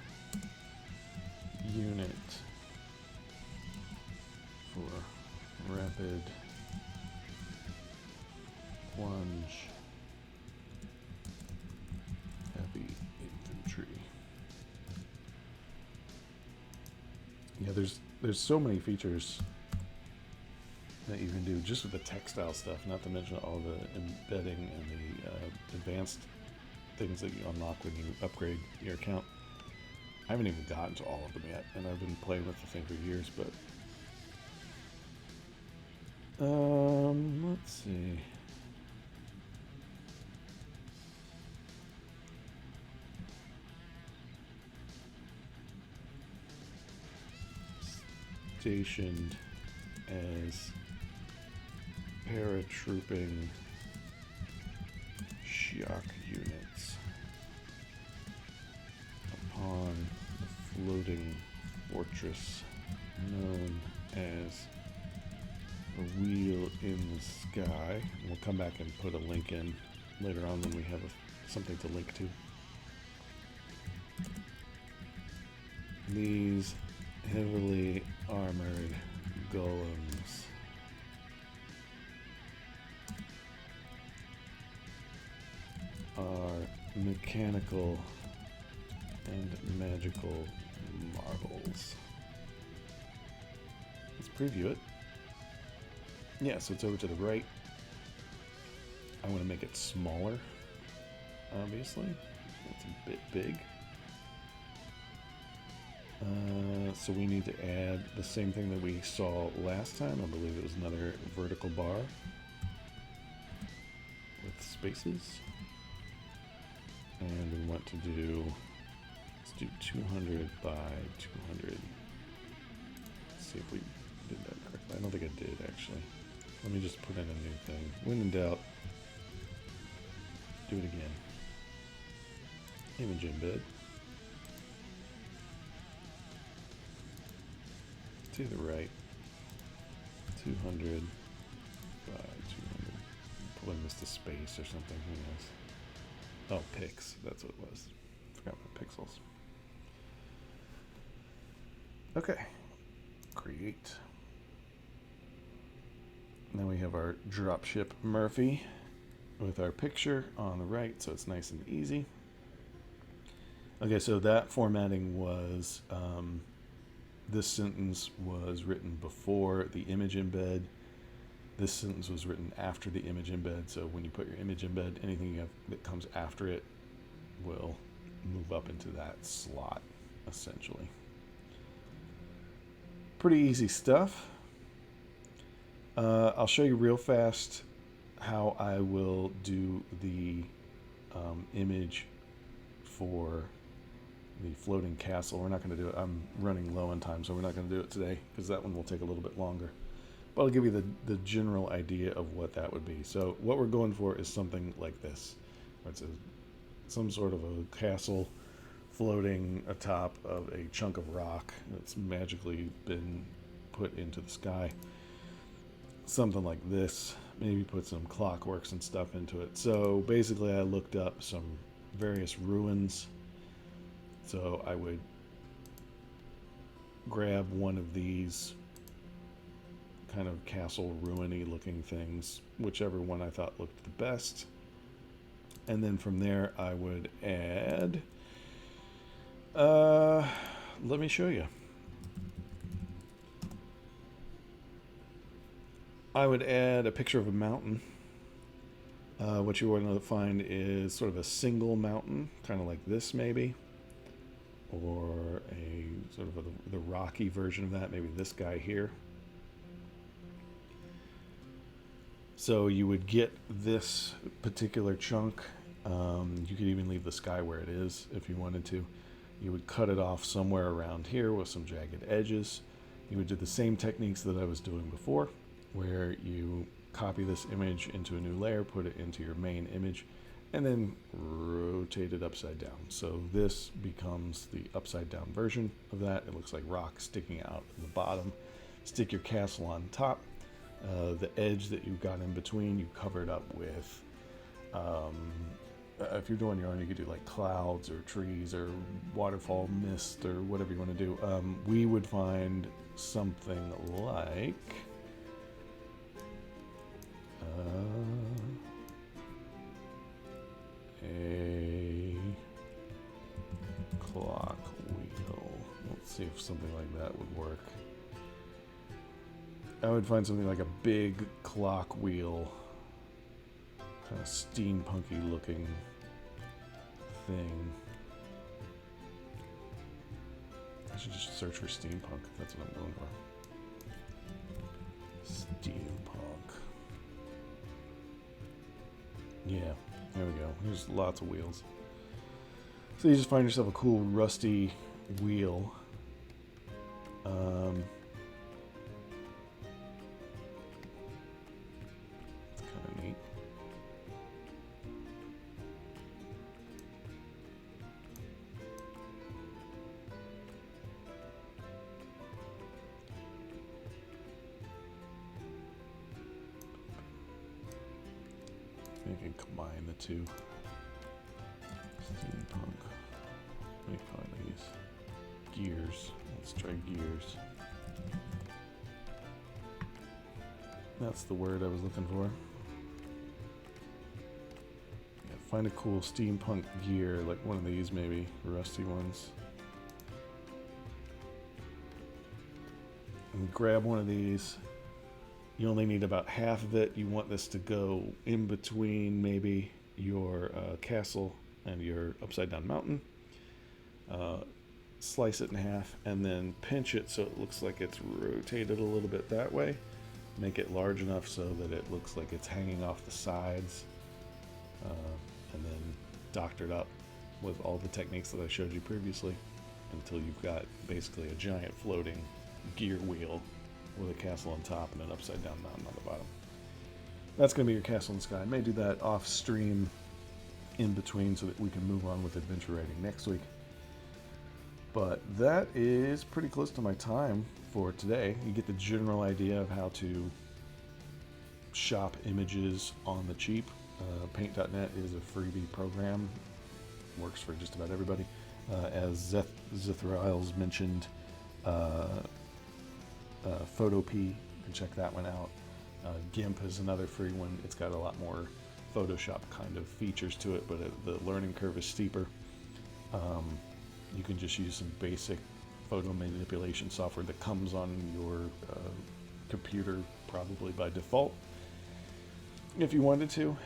unit for rapid plunge heavy infantry. Yeah, there's so many features that you can do just with the textile stuff, not to mention all the embedding and the advanced things that you unlock when you upgrade your account. I haven't even gotten to all of them yet, and I've been playing with the thing for years, but let's see. Stationed as paratrooping shock units upon the floating fortress known as a wheel in the sky. And we'll come back and put a link in later on when we have something to link to. These heavily armored golems are mechanical and magical marvels. Let's preview it. Yeah, so it's over to the right. I want to make it smaller, obviously. It's a bit big. So we need to add the same thing that we saw last time. I believe it was another vertical bar with spaces. And we want to do, let's do 200 by 200. Let's see if we did that correctly. I don't think I did, actually. Let me just put in a new thing. When in doubt, do it again. Image embed. To the right. 200 by 200. Pulling this to space or something. Who knows? Oh, pix. That's what it was. Forgot my pixels. Okay. Create. Now we have our dropship Murphy with our picture on the right, so it's nice and easy. Okay, so that formatting was, this sentence was written before the image embed. This sentence was written after the image embed, so when you put your image embed, anything you have that comes after it will move up into that slot, essentially. Pretty easy stuff. I'll show you real fast how I will do the image for the floating castle. We're not going to do it. I'm running low on time, so we're not going to do it today because that one will take a little bit longer. But I'll give you the general idea of what that would be. So what we're going for is something like this. Where it's some sort of a castle floating atop of a chunk of rock that's magically been put into the sky. Something like this. Maybe put some clockworks and stuff into it. So basically I looked up some various ruins. So I would grab one of these kind of castle ruiny looking things, whichever one I thought looked the best. And then from there I would add, let me show you. I would add a picture of a mountain. What you want to find is sort of a single mountain, kind of like this maybe. Or a sort of the rocky version of that, maybe this guy here. So you would get this particular chunk. You could even leave the sky where it is if you wanted to. You would cut it off somewhere around here with some jagged edges. You would do the same techniques that I was doing before, where you copy this image into a new layer, put it into your main image, and then rotate it upside down. So this becomes the upside down version of that. It looks like rock sticking out of the bottom. Stick your castle on top. The edge that you've got in between, you cover it up with, if you're doing your own, you could do like clouds or trees or waterfall mist or whatever you want to do. We would find something like a clock wheel. Let's see if something like that would work. I would find something like a big clock wheel, kind of steampunky looking thing. I should just search for steampunk. That's what I'm going for. Steampunk. Yeah, there we go. There's lots of wheels. So you just find yourself a cool rusty wheel. It's kind of neat. I can combine the two. Steampunk. Let me find these. Gears. Let's try gears. That's the word I was looking for. Yeah, find a cool steampunk gear, like one of these maybe, rusty ones. And grab one of these. You only need about half of it. You want this to go in between maybe your castle and your upside down mountain. Slice it in half and then pinch it so it looks like it's rotated a little bit that way. Make it large enough so that it looks like it's hanging off the sides, and then doctored up with all the techniques that I showed you previously until you've got basically a giant floating gear wheel with a castle on top and an upside down mountain on the bottom. That's going to be your castle in the sky. I may do that off stream in between so that we can move on with adventure writing next week. But that is pretty close to my time for today. You get the general idea of how to shop images on the cheap. Paint.net is a freebie program. Works for just about everybody. As Zethriles mentioned, Photopea, you can check that one out. GIMP is another free one. It's got a lot more Photoshop kind of features to it, but the learning curve is steeper. You can just use some basic photo manipulation software that comes on your computer probably by default. If you wanted to,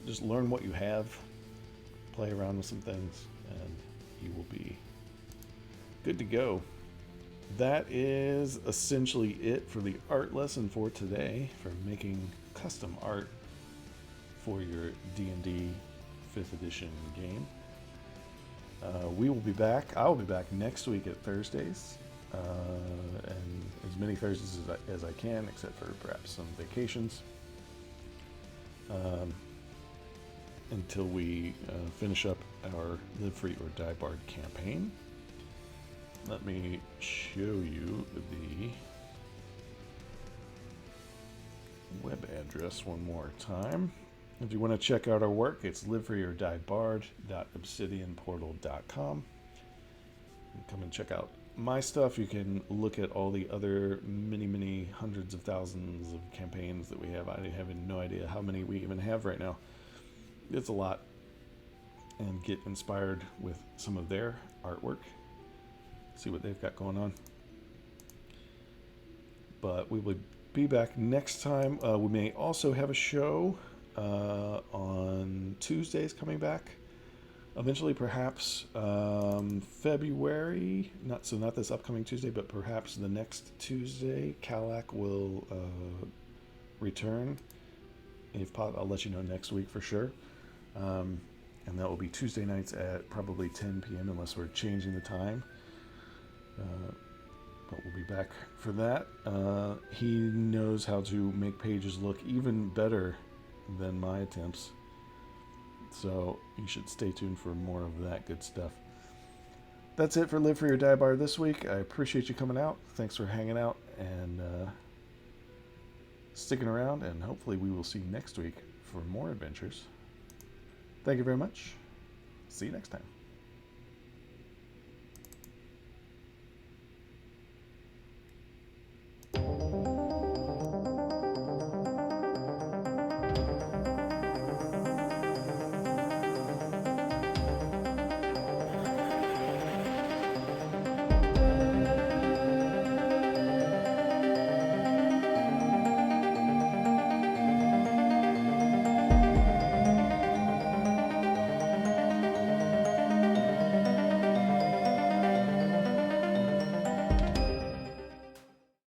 just learn what you have, play around with some things, and you will be good to go. That is essentially it for the art lesson for today, for making custom art for your D&D 5th edition game. We will be back. I will be back next week at Thursdays, and as many Thursdays as I can, except for perhaps some vacations, until we finish up our Live Free or Die Barred campaign. Let me show you the web address one more time. If you want to check out our work, it's livefreeordiebarred.obsidianportal.com. Come and check out my stuff. You can look at all the other many hundreds of thousands of campaigns that we have. I have no idea how many we even have right now. It's a lot. And get inspired with some of their artwork. See what they've got going on. But we will be back next time. We may also have a show on Tuesdays coming back. Eventually, perhaps February. Not this upcoming Tuesday, but perhaps the next Tuesday. Kalak will return. If I'll let you know next week for sure. And that will be Tuesday nights at probably 10 p.m. unless we're changing the time. But we'll be back for that. He knows how to make pages look even better than my attempts. So you should stay tuned for more of that good stuff. That's it for Live for Your Die Bar this week. I appreciate you coming out. Thanks for hanging out and sticking around, and hopefully we will see you next week for more adventures. Thank you very much. See you next time.